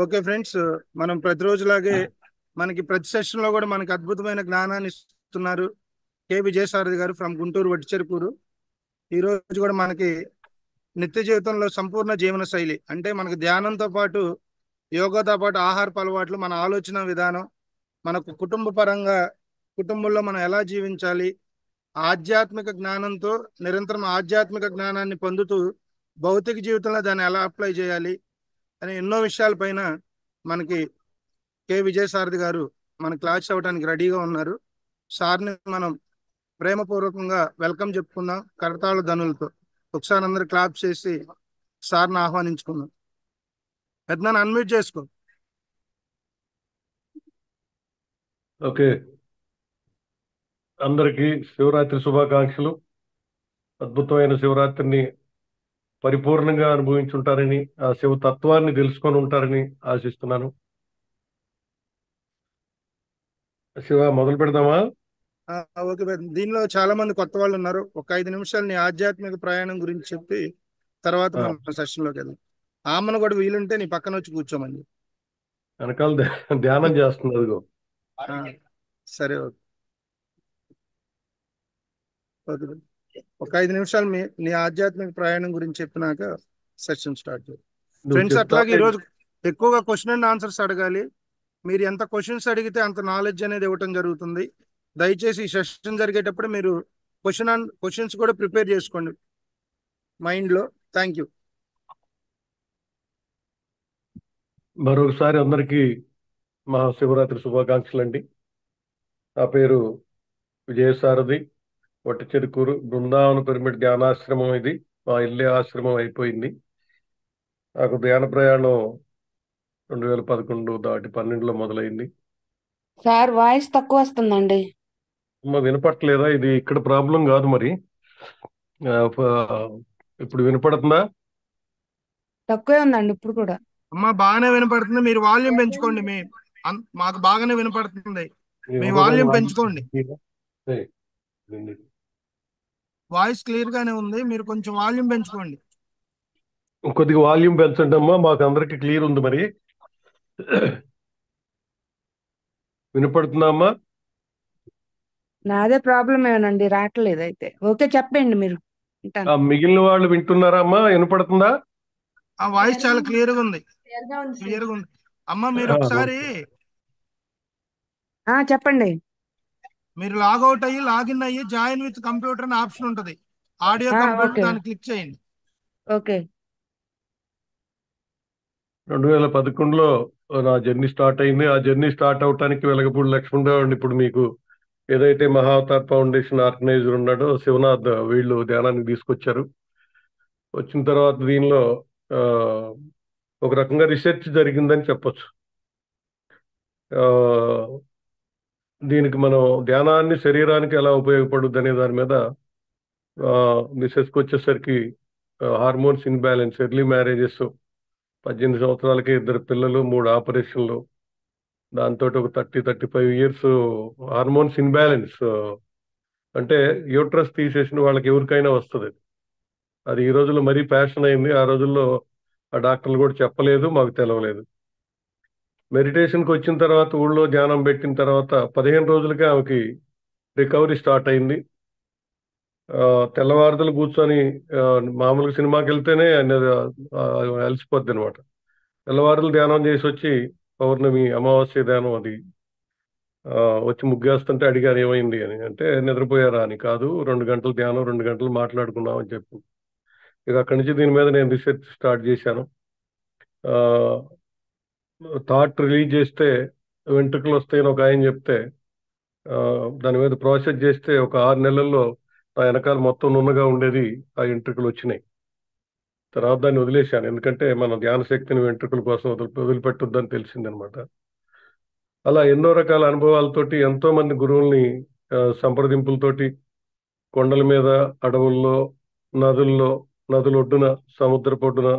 Okay friends, మనం ప్రతిరోజులాగే మనకి ప్రతి సెషన్ లో కూడా మనకి అద్భుతమైన జ్ఞానాన్ని ఇస్తున్నారు కె విజయసారథి గారు ఫ్రమ్ గుంటూరు వట్టిచెరుకూరు. ఈ రోజు కూడా మనకి నిత్య జీవితంలో సంపూర్ణ జీవన శైలి అంటే మనకి ధ్యానంతో పాటు యోగాతో పాటు ఆహారపు అలవాట్లు, మన ఆలోచన విధానం, మనకు కుటుంబ పరంగా కుటుంబంలో మనం ఎలా జీవించాలి, ఆధ్యాత్మిక జ్ఞానంతో నిరంతరం ఆధ్యాత్మిక జ్ఞానాన్ని పొందుతూ భౌతిక జీవితంలో దాన్ని ఎలా అప్లై చేయాలి అనే ఎన్నో విషయాలపైన మనకి కె విజయసారథి గారు మన క్లాస్ అవ్వడానికి రెడీగా ఉన్నారు. సార్ని మనం ప్రేమపూర్వకంగా వెల్కమ్ చెప్పుకుందాం కరతాళ ధనులతో. ఒకసారి అందరు క్లాప్ చేసి సార్ని ఆహ్వానించుకుందాం. పెద్దనాన్న అన్మ్యూట్ చేసుకో. ఓకే, అందరికీ శివరాత్రి శుభాకాంక్షలు. అద్భుతమైన శివరాత్రిని పరిపూర్ణంగా అనుభవించుంటారని, ఆ శివ తత్వాన్ని తెలుసుకొని ఉంటారని ఆశిస్తున్నాను. శివ, మొదలు పెడదామా? ఓకే పెద్ద. దీనిలో చాలా మంది కొత్త వాళ్ళు ఉన్నారు. ఒక 5 నిమిషాలు నీ ఆధ్యాత్మిక ప్రయాణం గురించి చెప్పి తర్వాత ఆ, మనం సెషన్ లోకి వెళ్దాం. ఆమెను కూడా వీలుంటే నీ పక్కన వచ్చి కూర్చోమని. వెనకాల ధ్యానం చేస్తుంది అదిగో. ఆ, సరే ఓకే. ఓకే. ఒక 5 నిమిషాలు నీ ఆధ్యాత్మిక ప్రయాణం గురించి చెప్పినాక సెషన్ స్టార్ట్ చేయాలి. నువ్వు ఫ్రెండ్స్, చెప్తా. అట్లాగే ఈరోజు ఎక్కువగా క్వశ్చన్ అండ్ ఆన్సర్స్ అడగాలి. మీరు ఎంత క్వశ్చన్స్ అడిగితే అంత నాలెడ్జ్ అనేది ఇవ్వటం జరుగుతుంది. దయచేసి ఈ సెషన్ జరిగేటప్పుడు మీరు క్వశ్చన్స్ కూడా ప్రిపేర్ చేసుకోండి మైండ్ లో. Thank you. మరొకసారి అందరికీ మహాశివరాత్రి శుభాకాంక్షలు అండి. నా పేరు విజయసారథి, వట్టిచెరుకూరు బృందావన పిరమిడ్ ధ్యానాశ్రమం. ఇది మా ఇల్లే ఆశ్రమం అయిపోయింది. నాకు ధ్యాన ప్రయాణం 2011 దాటి 12లో మొదలైంది. సార్ వాయిస్ తక్కువ వస్తుందండి. వినపట్లేదా? ఇది ఇక్కడ ప్రాబ్లం కాదు మరి. ఇప్పుడు వినపడుతుందా? తక్కువే ఉందండి ఇప్పుడు కూడా. అమ్మా, బాగానే వినపడుతుంది. మీరు వాల్యూమ్ పెంచుకోండి. మాకు బాగానే వినపడుతుంది. మీ వాల్యూమ్ పెంచుకోండి. వాయిస్ క్లియర్ గానే ఉంది. మీరు కొంచెం వాల్యూమ్ పెంచుకోండి. కొద్దిగా వాల్యూమ్ పెంచండి అమ్మా, మాకు అందరికి క్లియర్ ఉంది మరి. వినపడుతుందా అమ్మా? నాదే ప్రాబ్లం ఏమోనండి, రావట్లేదు. అయితే ఓకే, చెప్పండి మీరు. మిగిలిన వాళ్ళు వింటున్నారా అమ్మా? వినపడుతుందా? ఆ వాయిస్ చాలా క్లియర్ గా ఉంది. క్లియర్ గా ఉంది. అమ్మా, మీరు ఒకసారి చెప్పండి. మీరు లాగౌట్ అయ్యి లాగిన్ అయ్యి జాయిన్ విత్ కంప్యూటర్ అనే ఆప్షన్ ఉంటుంది. ఆడియో కంప్యూటర్, దాన్ని క్లిక్ చేయండి. ఓకే. 2011లో నా జర్నీ స్టార్ట్ అయింది. ఆ జర్నీ స్టార్ట్ అవటానికి వెలగపూడి లక్ష్మణరావు ఇప్పుడు మీకు ఏదైతే మహావతార్ ఫౌండేషన్ ఆర్గనైజర్ ఉన్నాడో శివనాథ్, వీళ్ళు ధ్యానానికి తీసుకొచ్చారు. వచ్చిన తర్వాత దీనిలో ఒక రకంగా రీసెర్చ్ జరిగిందని చెప్పొచ్చు. దీనికి మనం ధ్యానాన్ని శరీరానికి ఎలా ఉపయోగపడుద్ది అనే దాని మీద రీసెర్చ్కి వచ్చేసరికి హార్మోన్స్ ఇన్బ్యాలెన్స్, ఎర్లీ మ్యారేజెస్, 18 సంవత్సరాలకి 2 పిల్లలు, 3 ఆపరేషన్లు, దాంతో ఒక 30-35 ఇయర్స్ హార్మోన్స్ ఇన్బ్యాలెన్స్ అంటే యూట్రస్ తీసేసిన వాళ్ళకి ఎవరికైనా వస్తుంది. అది ఈ రోజుల్లో మరీ ఫ్యాషన్ అయింది. ఆ రోజుల్లో ఆ డాక్టర్లు కూడా చెప్పలేదు, మాకు తెలవలేదు. మెడిటేషన్కి వచ్చిన తర్వాత, ఊళ్ళో ధ్యానం పెట్టిన తర్వాత 15 రోజులకే ఆమెకి రికవరీ స్టార్ట్ అయింది. తెల్లవారుదలు కూర్చొని మామూలుగా సినిమాకి వెళ్తేనే అలసిపోద్ది అనమాట. తెల్లవారులు ధ్యానం చేసి వచ్చి పౌర్ణమి అమావాస్య ధ్యానం అది వచ్చి ముగ్గేస్తుంటే అడిగారు ఏమైంది అని. అంటే నిద్రపోయారా అని. కాదు, 2 గంటలు ధ్యానం, 2 గంటలు మాట్లాడుకున్నాం అని చెప్పి. ఇక అక్కడి నుంచి దీని మీద నేను రీసెర్చ్ స్టార్ట్ చేశాను. థాట్ రిలీజ్ చేస్తే వెంట్రుకలు వస్తాయని ఒక ఆయన చెప్తే దాని మీద ప్రాసెస్ చేస్తే ఒక 6 నెలల్లో ఆ వెనకాల మొత్తం నున్నగా ఉండేది ఆ వెంట్రుకలు వచ్చినాయి. తర్వాత దాన్ని వదిలేశాను, ఎందుకంటే మన ధ్యాన శక్తిని వెంట్రుకల కోసం వదిలిపెట్టొద్దని తెలిసిందనమాట. అలా ఎన్నో రకాల అనుభవాలతోటి ఎంతో మంది గురువుల్ని సంప్రదింపులతోటి కొండల మీద, అడవుల్లో, నదుల్లో, నదులొడ్డున, సముద్రపొడ్డున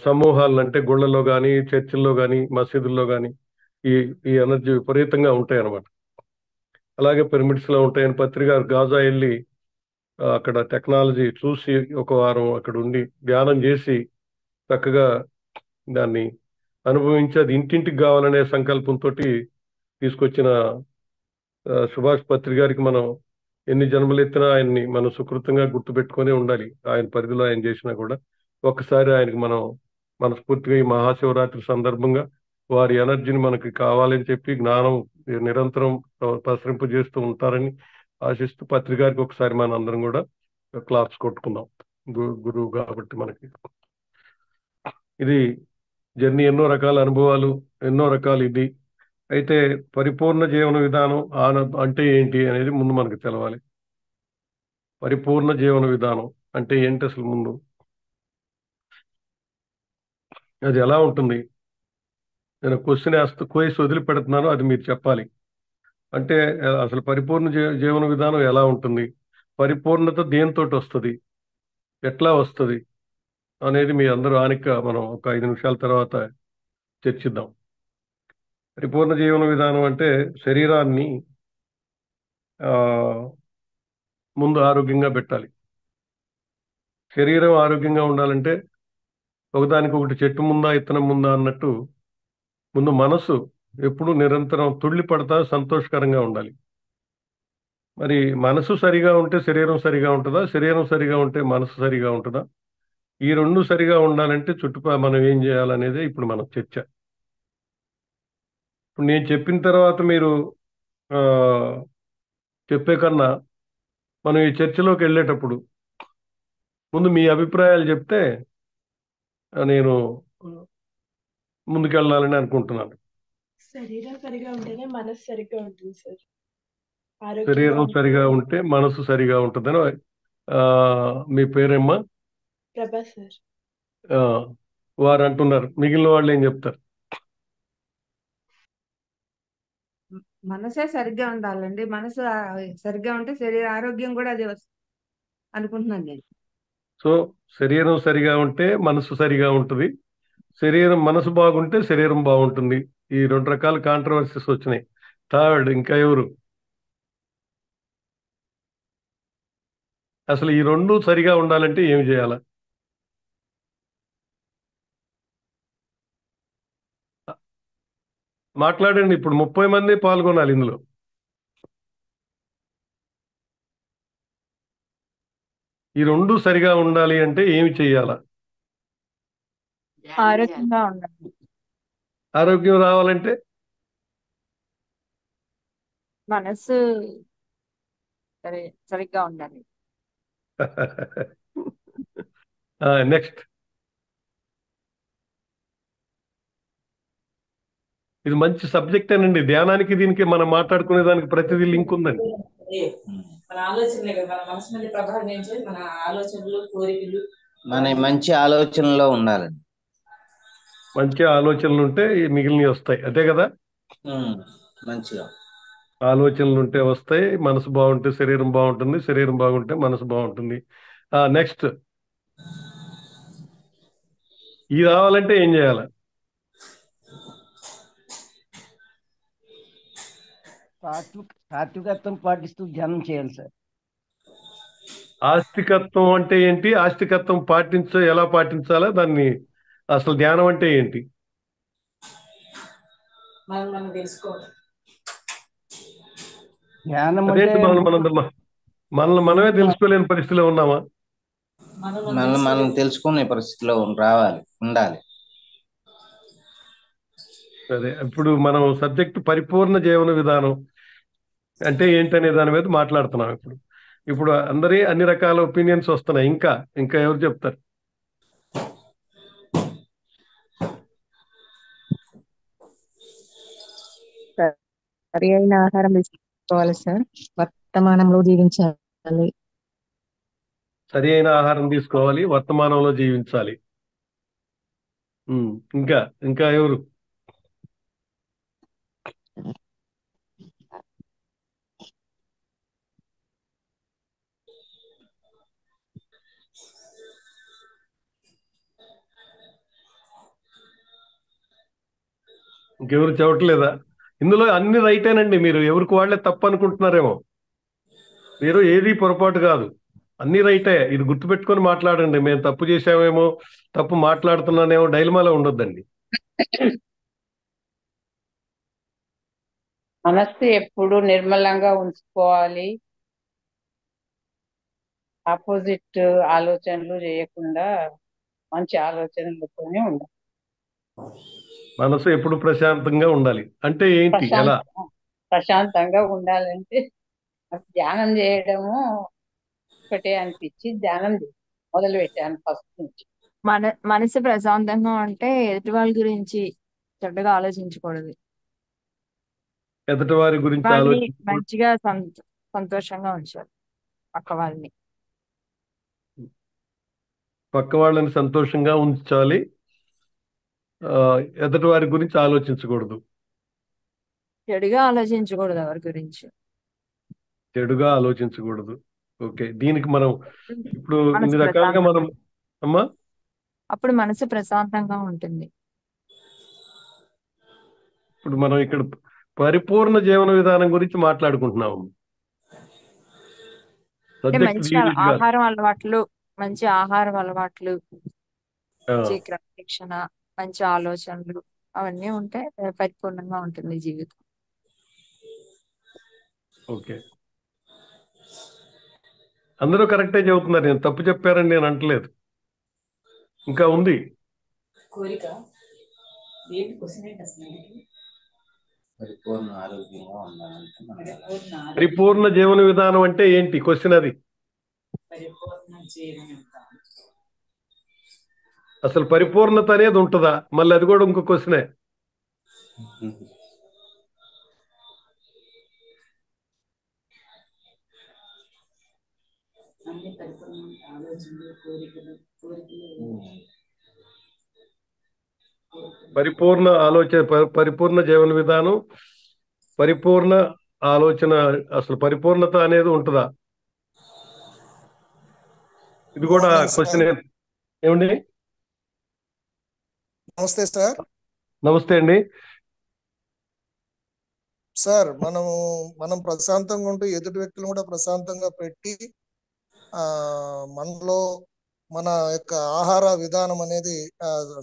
సమూహాలను, అంటే గుళ్ళల్లో కానీ, చర్చిల్లో కానీ, మసీదుల్లో కానీ ఈ ఈ ఎనర్జీ విపరీతంగా ఉంటాయి అన్నమాట. అలాగే పిరమిడ్స్ లో ఉంటాయని పత్రిక గాజా వెళ్ళి అక్కడ టెక్నాలజీ చూసి ఒక వారం అక్కడ ఉండి ధ్యానం చేసి చక్కగా దాన్ని అనుభవించి అది ఇంటింటికి కావాలనే సంకల్పంతో తీసుకొచ్చిన సుభాష్ పత్రి గారికి మనం ఎన్ని జన్మలు ఎత్తినా ఆయన్ని మనం సుకృతంగా గుర్తుపెట్టుకొని ఉండాలి. ఆయన పరిధిలో ఆయన చేసినా కూడా ఒక్కసారి ఆయనకి మనం మనస్ఫూర్తిగా ఈ మహాశివరాత్రి సందర్భంగా వారి ఎనర్జీని మనకి కావాలని చెప్పి జ్ఞానం నిరంతరం ప్రసరింపు చేస్తూ ఉంటారని ఆశిస్తూ పత్రి గారికి ఒకసారి మన అందరం కూడా క్లాప్స్ కొట్టుకుందాం. గురువు కాబట్టి మనకి ఇది జర్నీ, ఎన్నో రకాల అనుభవాలు, ఎన్నో రకాలు. ఇది అయితే పరిపూర్ణ జీవన విధానం అంటే ఏంటి అనేది ముందు మనకు తెలవాలి. పరిపూర్ణ జీవన విధానం అంటే ఏంటి అసలు? ముందు అది ఎలా ఉంటుంది? నేను క్వశ్చన్ వదిలిపెడుతున్నాను, అది మీరు చెప్పాలి. అంటే అసలు పరిపూర్ణ జీవన విధానం ఎలా ఉంటుంది, పరిపూర్ణత దేంతో వస్తుంది, ఎట్లా వస్తుంది అనేది మీ అందరూ మనం ఒక 5 నిమిషాల తర్వాత చర్చిద్దాం. పరిపూర్ణ జీవన విధానం అంటే శరీరాన్ని ముందు ఆరోగ్యంగా పెట్టాలి. శరీరం ఆరోగ్యంగా ఉండాలంటే ఒకదానికొకటి చెట్టు ముందా ఇత్తనం ముందా అన్నట్టు ముందు మనసు ఎప్పుడు నిరంతరం తుళ్ళి పడతా సంతోషకరంగా ఉండాలి. మరి మనసు సరిగా ఉంటే శరీరం సరిగా ఉంటుందా, శరీరం సరిగా ఉంటే మనసు సరిగా ఉంటుందా? ఈ రెండు సరిగా ఉండాలంటే మనం ఏం చేయాలనేదే ఇప్పుడు మన చర్చ. ఇప్పుడు నేను చెప్పిన తర్వాత మీరు చెప్పే కన్నా మనం ఈ చర్చలోకి వెళ్ళేటప్పుడు ముందు మీ అభిప్రాయాలు చెప్తే నేను ముందుకెళ్ళాలని అనుకుంటున్నాను. శరీరం సరిగా ఉంటేనే మనసు సరిగా ఉంటుంది సార్. శరీరం సరిగా ఉంటే మనసు సరిగా ఉంటుందని మీ పేరేమ్మా? ప్రభా సార్. వారు అంటున్నారు. మిగిలిన వాళ్ళు ఏం చెప్తారు? మనసే సరిగ్గా ఉండాలండి. మనసు సరిగ్గా ఉంటే శరీర ఆరోగ్యం కూడా అదే అనుకుంటున్నాను నేను. సో శరీరం సరిగా ఉంటే మనసు సరిగా ఉంటుంది, మనసు బాగుంటే శరీరం బాగుంటుంది. ఈ 2 రకాల కాంట్రవర్సీస్ వచ్చినాయి. థర్డ్ ఇంకా ఎవరు? అసలు ఈ 2 సరిగా ఉండాలంటే ఏమి చేయాల? మాట్లాడండి. ఇప్పుడు 30 మంది పాల్గొనాలి ఇందులో. ఈ 2 సరిగా ఉండాలి అంటే ఏమి చెయ్యాలా? ఆరోగ్యంగా ఉండాలి. ఆరోగ్యం రావాలంటే మనసు సరిగ్గా ఉండాలి. నెక్స్ట్. ఇది మంచి సబ్జెక్ట్ అనండి. ధ్యానానికి దీనికి మనం మాట్లాడుకునే దానికి ప్రతిదీ లింక్ ఉందండి. మన ఆలోచనలే కదా, మన మనసు మీద ప్రభావం ఏంటి? మన ఆలోచనలు, కోరికలు, మన మంచి ఆలోచనలో ఉండాలండి. మంచి ఆలోచనలు ఉంటే మిగిలినవి వస్తాయి, అదే కదా? మంచిగా ఆలోచనలు ఉంటే వస్తాయి. మనసు బాగుంటే శరీరం బాగుంటుంది, శరీరం బాగుంటే మనసు బాగుంటుంది. నెక్స్ట్, ఇది రావాలంటే ఏం చేయాలి? సాత్వికత్వం పాటిస్తూ ధ్యానం చేయాలి సార్. ఆస్తికత్వం అంటే ఏంటి? ఆస్తికత్వం ఎలా పాటించాలా దాన్ని? అసలు ధ్యానం అంటే ఏంటి? మనం తెలుసుకోవాలి. ధ్యానం అదేంటి? మనల్ని మనమే తెలుసుకోలేని పరిస్థితిలో ఉన్నామా? మనం తెలుసుకునే పరిస్థితిలో ఉండాలి. సరే, ఇప్పుడు మనం సబ్జెక్ట్ పరిపూర్ణ జీవన విధానం అంటే ఏంటనే దాని మీద మాట్లాడుతున్నాం. ఇప్పుడు అన్ని రకాల ఒపీనియన్స్ వస్తున్నాయి. ఇంకా ఎవరు చెప్తారు? సరి అయిన ఆహారం తీసుకోవాలి సార్. వర్తమానంలో జీవించాలి. సరి అయిన ఆహారం తీసుకోవాలి, వర్తమానంలో జీవించాలి. ఇంకా ఎవరు? ఇంకెవరు చెప్పట్లేదా? ఇందులో అన్ని రైటేనండి. మీరు ఎవరికి వాళ్ళే తప్పు అనుకుంటున్నారేమో. మీరు ఏది పొరపాటు కాదు, అన్ని రైటే. ఇది గుర్తుపెట్టుకొని మాట్లాడండి. మేము తప్పు చేసామేమో, తప్పు మాట్లాడుతున్నానేమో డైలమాలో ఉండొద్దండి. మనస్సు ఎప్పుడు నిర్మలంగా ఉంచుకోవాలి. ఆపోజిట్ ఆలోచనలు చేయకుండా మంచి ఆలోచనలతోనే ఉండాలి. మనసు ఎప్పుడు ప్రశాంతంగా ఉండాలి అంటే ఏంటి, ఎలా? ప్రశాంతంగా ఉండాలంటే ధ్యానం చేయడము ఒకటే అనిపించి ధ్యానం మొదలు పెట్టాను ఫస్ట్ నుంచి. మనసు ప్రశాంతంగా ఉంటే ఎదుటి వాళ్ళ గురించి చెడ్డగా ఆలోచించకూడదు. ఎదుటి వారి గురించి వాళ్ళని ఆలోచించకూడదు. మంచిగా సంతోషంగా ఉంచాలి పక్క వాళ్ళని. పక్క వాళ్ళని సంతోషంగా ఉంచాలి. ఎదుటి వారి గురించి ఆలోచించకూడదు. చెడుగా ఆలోచించకూడదు ఎవరి గురించి. చెడుగా ఆలోచించకూడదు. ఓకే, దీనికి మనం ఇప్పుడు మనసు ఇన్ని రకాలుగా మనం అమ్మా అప్పుడు మనసు ప్రశాంతంగా ఉంటుంది. ఇప్పుడు మనం ఇక్కడ పరిపూర్ణ జీవన విధానం గురించి మాట్లాడుకుంటున్నాము. అంటే సబ్జెక్ట్ మంచి సీరియస్ గా. మంచి ఆహారం అలవాట్లు, ఆ, మంచి క్రమశిక్షణ, మంచి ఆలోచనలు అవన్నీ ఉంటే పరిపూర్ణంగా ఉంటుంది జీవితం. ఓకే, అందరూ కరెక్టే చెబుతున్నారు. నేను తప్పు చెప్పారని నేను అంటలేదు. ఇంకా ఉంది. కోరిక ఏంటి క్వశ్చన్ ఏంటి అసలు ఏంటి? పరిపూర్ణ ఆరోగ్యంగా ఉండాలంటే మనం పరిపూర్ణ జీవన విధానం అంటే ఏంటి క్వశ్చన్ అది. పరిపూర్ణ జీవన విధానం. అసలు పరిపూర్ణత అనేది ఉంటుందా? మళ్ళీ అది కూడా ఇంకో క్వశ్చనే. అన్ని పరిపూర్ణ ఆలోచనలు కోరికలు పరిపూర్ణ ఆలోచన, పరిపూర్ణ జీవన విధానం, పరిపూర్ణ ఆలోచన, అసలు పరిపూర్ణత అనేది ఉంటుందా? ఇది కూడా క్వశ్చన్. ఏమండి? నమస్తే సార్. నమస్తే అండి సార్, మనం ప్రశాంతంగా ఉంటూ ఎదుటి వ్యక్తులను కూడా ప్రశాంతంగా పెట్టి మనలో మన యొక్క ఆహార విధానం అనేది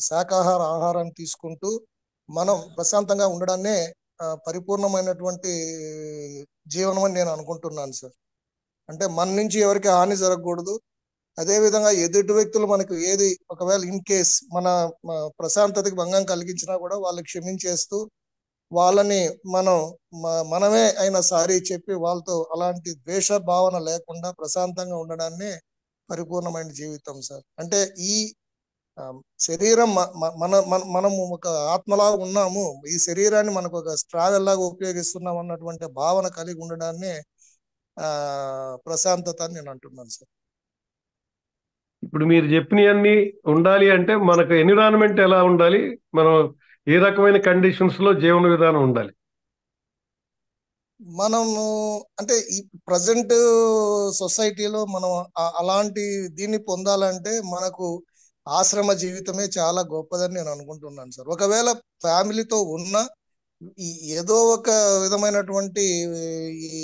శాకాహార ఆహారాన్ని తీసుకుంటూ మనం ప్రశాంతంగా ఉండడాన్నే పరిపూర్ణమైనటువంటి జీవనం అని నేను అనుకుంటున్నాను సార్. అంటే మన నుంచి ఎవరికి హాని జరగకూడదు. అదేవిధంగా ఎదుటి వ్యక్తులు మనకు ఏది ఒకవేళ ఇన్ కేస్ మన ప్రశాంతతకి భంగం కలిగించినా కూడా వాళ్ళకి క్షమించేస్తూ వాళ్ళని మనమే అయినా సారీ చెప్పి వాళ్ళతో అలాంటి ద్వేష భావన లేకుండా ప్రశాంతంగా ఉండడాన్ని పరిపూర్ణమైన జీవితం సార్. అంటే ఈ శరీరం మనము ఒక ఆత్మలాగా ఉన్నాము, ఈ శరీరాన్ని మనకు ఒక ట్రావెల్ లాగా ఉపయోగిస్తున్నాం అన్నటువంటి భావన కలిగి ఉండడాన్ని ప్రశాంతత అని నేను అంటున్నాను సార్. ఇప్పుడు మీరు చెప్పినవన్నీ ఉండాలి అంటే మనకు ఎన్విరాన్మెంట్ ఎలా ఉండాలి, మనం ఏ రకమైన కండిషన్స్ లో జీవన విధానం ఉండాలి? మనము అంటే ఈ ప్రజెంట్ సొసైటీలో మనం అలాంటి దీన్ని పొందాలంటే మనకు ఆశ్రమ జీవితమే చాలా గొప్పదని నేను అనుకుంటున్నాను సార్. ఒకవేళ ఫ్యామిలీతో ఉన్న ఏదో ఒక విధమైనటువంటి ఈ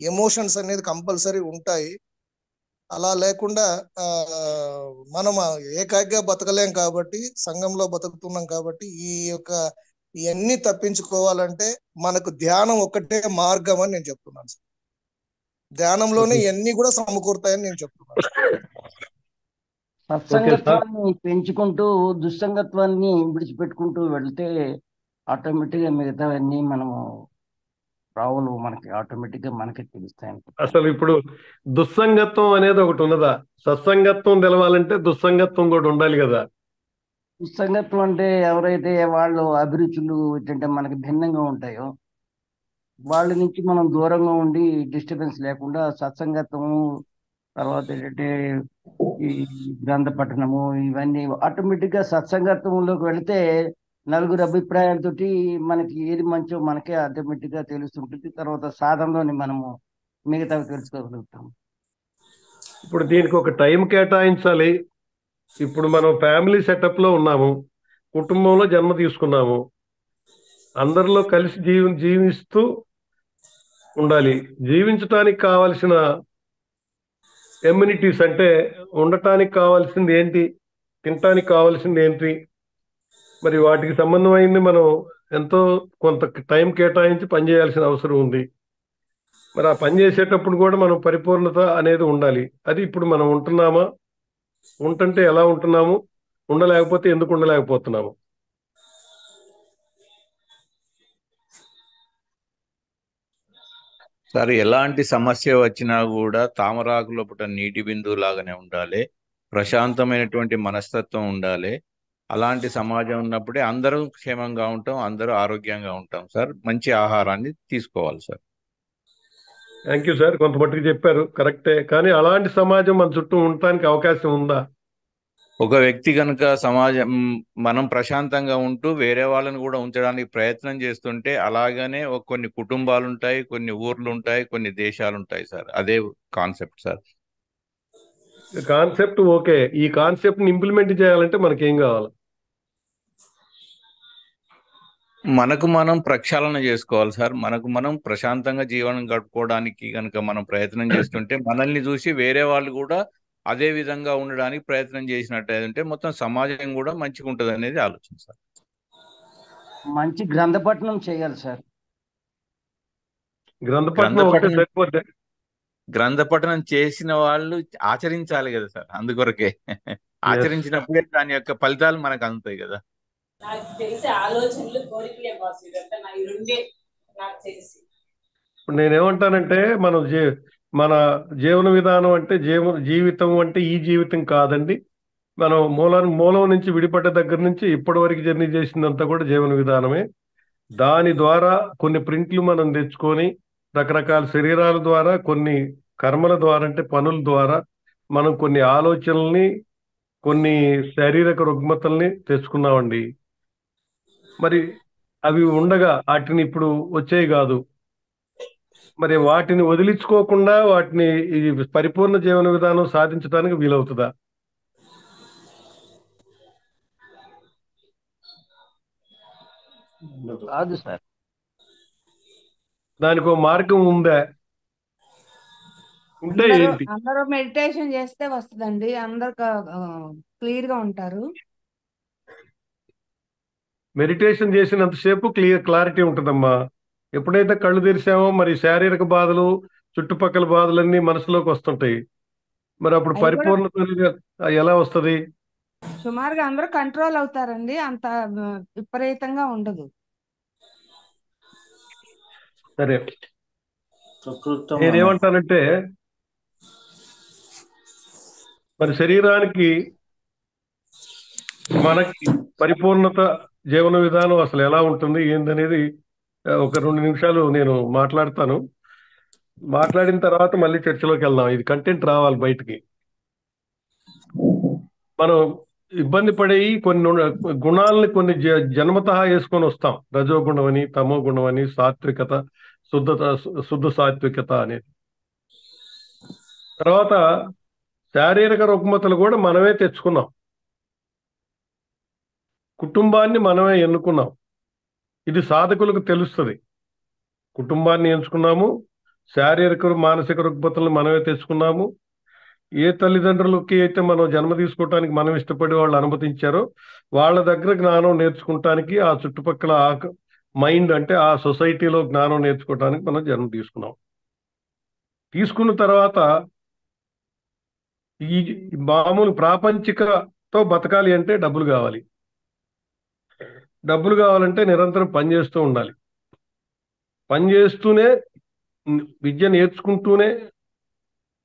ఎమోషన్స్ అనేది కంపల్సరీ ఉంటాయి. అలా లేకుండా మనం ఏకాగ్గా బతకలేం కాబట్టి, సంఘంలో బతుకుతున్నాం కాబట్టి ఈ యొక్క ఇవన్నీ తప్పించుకోవాలంటే మనకు ధ్యానం ఒక్కటే మార్గం అని నేను చెప్తున్నాను సార్. ధ్యానంలోనే ఇవన్నీ కూడా సమకూరుతాయని నేను చెప్తున్నాను. సత్సంగత్వాన్ని పెంచుకుంటూ దుస్సంగత్వాన్ని విడిచిపెట్టుకుంటూ వెళ్తే ఆటోమేటిక్గా మిగతావన్నీ మనము రావులు మనకి ఆటోమేటిక్గా మనకి తెలుస్తాయి. అసలు ఇప్పుడు దుస్సంగత్వం అనేది ఒకటి ఉన్నదా? సత్సంగత్వం తెలవాలంటే దుస్సంగత్వం కూడా ఉండాలి కదా. దుస్సంగత్వం అంటే ఎవరైతే వాళ్ళు అభిరుచులు ఏంటంటే మనకి భిన్నంగా ఉంటాయో వాళ్ళ నుంచి మనం దూరంగా ఉండి డిస్టర్బెన్స్ లేకుండా సత్సంగత్వము, తర్వాత ఏంటంటే ఈ గ్రంథ పఠనము, ఇవన్నీ ఆటోమేటిక్గా సత్సంగత్వంలోకి వెళితే నలుగురు అభిప్రాయాలతోటి మనకి ఏది మంచో మనకే ఆటోమేటిక్గా తెలుస్తుంటుంది. తర్వాత సాధనలోని మనము మిగతావి తెలుసుకోగలుగుతాం. ఇప్పుడు దీనికి ఒక టైం కేటాయించాలి. ఇప్పుడు మనం ఫ్యామిలీ సెటప్ లో ఉన్నాము, కుటుంబంలో జన్మ తీసుకున్నాము, అందరిలో కలిసి జీవిస్తూ ఉండాలి. జీవించటానికి కావాల్సిన ఎమ్యూనిటీస్ అంటే ఉండటానికి కావాల్సింది ఏంటి, తినటానికి కావాల్సింది ఏంటి, మరి వాటికి సంబంధమైంది మనం ఎంతో కొంత టైం కేటాయించి పనిచేయాల్సిన అవసరం ఉంది. మరి ఆ పని చేసేటప్పుడు కూడా మనం పరిపూర్ణత అనేది ఉండాలి. అది ఇప్పుడు మనం ఉంటున్నామా, ఉంటుంటే ఎలా ఉంటున్నాము, ఉండలేకపోతే ఎందుకు ఉండలేకపోతున్నాము. సార్ ఎలాంటి సమస్య వచ్చినా కూడా తామరాకు లోపల నీటి బిందువు లాగానే ఉండాలి, ప్రశాంతమైనటువంటి మనస్తత్వం ఉండాలి. అలాంటి సమాజం ఉన్నప్పుడే అందరూ క్షేమంగా ఉంటాం, అందరూ ఆరోగ్యంగా ఉంటాం సార్. మంచి ఆహారాన్ని తీసుకోవాలి సార్. థ్యాంక్ యూ సార్, కొంత మట్టుకు చెప్పారు, కరెక్టే. కానీ అలాంటి సమాజం మన చుట్టూ ఉండటానికి అవకాశం ఉందా? ఒక వ్యక్తి కనుక సమాజం మనం ప్రశాంతంగా ఉంటూ వేరే వాళ్ళని కూడా ఉంచడానికి ప్రయత్నం చేస్తుంటే అలాగనే కొన్ని కుటుంబాలు ఉంటాయి, కొన్ని ఊర్లు ఉంటాయి, కొన్ని దేశాలు ఉంటాయి సార్. అదే కాన్సెప్ట్ సార్. కాన్సెప్ట్ ఓకే, ఈ కాన్సెప్ట్ ని ఇంప్లిమెంట్ చేయాలంటే మనకేం కావాలి? మనకు మనం ప్రక్షాళన చేసుకోవాలి సార్. మనకు మనం ప్రశాంతంగా జీవనం గడుపుకోవడానికి కనుక మనం ప్రయత్నం చేస్తుంటే మనల్ని చూసి వేరే వాళ్ళు కూడా అదే విధంగా ఉండడానికి ప్రయత్నం చేసినట్టయితే మొత్తం సమాజం కూడా మంచిగా ఉంటుంది అనేది ఆలోచన సార్. మంచి గ్రంథపఠనం చేయాలి సార్. గ్రంథపఠనం చేసిన వాళ్ళు ఆచరించాలి కదా సార్. అందుకొరకే ఆచరించినప్పుడే దాని యొక్క ఫలితాలు మనకు అందుతాయి కదా. నాకు తెలిసి ఆలోచనలు కోరికలే బాస్, ఇదంతా నా ఈ రెండే నాకు తెలిసి. ఇప్పుడు నేనేమంటానంటే మన జీవన విధానం అంటే జీవితం అంటే ఈ జీవితం కాదండి. మనం మూలం నుంచి విడిపడ్డ దగ్గర నుంచి ఇప్పటి వరకు జర్నీ చేసిందంతా కూడా జీవన విధానమే. దాని ద్వారా కొన్ని ప్రింట్లు మనం తెచ్చుకొని రకరకాల శరీరాల ద్వారా, కొన్ని కర్మల ద్వారా అంటే పనుల ద్వారా మనం కొన్ని ఆలోచనల్ని, కొన్ని శారీరక రుగ్మతల్ని తెచ్చుకున్నామండి. మరి అవి ఉండగా వాటిని ఇప్పుడు వచ్చేవి కాదు. మరి వాటిని వదిలించుకోకుండా వాటిని ఈ పరిపూర్ణ జీవన విధానం సాధించడానికి వీలవుతుందా? కాదు సార్. దానికి మార్గం ఉందా? ఉంటే ఏంటి? అందరూ మెడిటేషన్ చేస్తే వస్తుందండి, అందరు క్లియర్ గా ఉంటారు. మెడిటేషన్ చేసినంతసేపు క్లారిటీ ఉంటుందమ్మా. ఎప్పుడైతే కళ్ళు తెరిచామో మరి శారీరక బాధలు, చుట్టుపక్కల బాధలన్నీ మనసులోకి వస్తుంటాయి. మరి అప్పుడు పరిపూర్ణత ఎలా వస్తుంది? సుమారుగా అందరూ కంట్రోల్ అవుతారండి, అంత విపరీతంగా ఉండదు. సరే, నేనేమంటానంటే మరి శరీరానికి మనకి పరిపూర్ణత జీవన విధానం అసలు ఎలా ఉంటుంది ఏందనేది ఒక 2 నిమిషాలు నేను మాట్లాడతాను. మాట్లాడిన తర్వాత మళ్ళీ చర్చలోకి వెళ్దాం. ఇది కంటెంట్ రావాలి బయటికి. మనం ఇబ్బంది పడే కొన్ని గుణాలని కొన్ని జన్మతః వేసుకొని వస్తాం. రజోగుణం అని, తమో గుణం అని, సాత్వికత, శుద్ధ సాత్వికత అనేది. తర్వాత శారీరక రుగ్మతలు కూడా మనమే తెచ్చుకున్నాం. కుటుంబాన్ని మనమే ఎన్నుకున్నాం. ఇది సాధకులకు తెలుస్తుంది. కుటుంబాన్ని ఎంచుకున్నాము, శారీరక మానసిక రుగ్మతలను మనమే తెచ్చుకున్నాము. ఏ తల్లిదండ్రులకి అయితే మనం జన్మ తీసుకోవటానికి మనం ఇష్టపడి వాళ్ళు అనుమతించారో వాళ్ళ దగ్గర జ్ఞానం నేర్చుకోవటానికి, ఆ చుట్టుపక్కల మైండ్ అంటే ఆ సొసైటీలో జ్ఞానం నేర్చుకోవటానికి మనం జన్మ తీసుకున్నాం. తీసుకున్న తర్వాత ఈ మామూలు ప్రాపంచికతో బతకాలి అంటే డబ్బులు కావాలి. డబ్బులు కావాలంటే నిరంతరం పనిచేస్తూ ఉండాలి. పనిచేస్తూనే, విద్య నేర్చుకుంటూనే,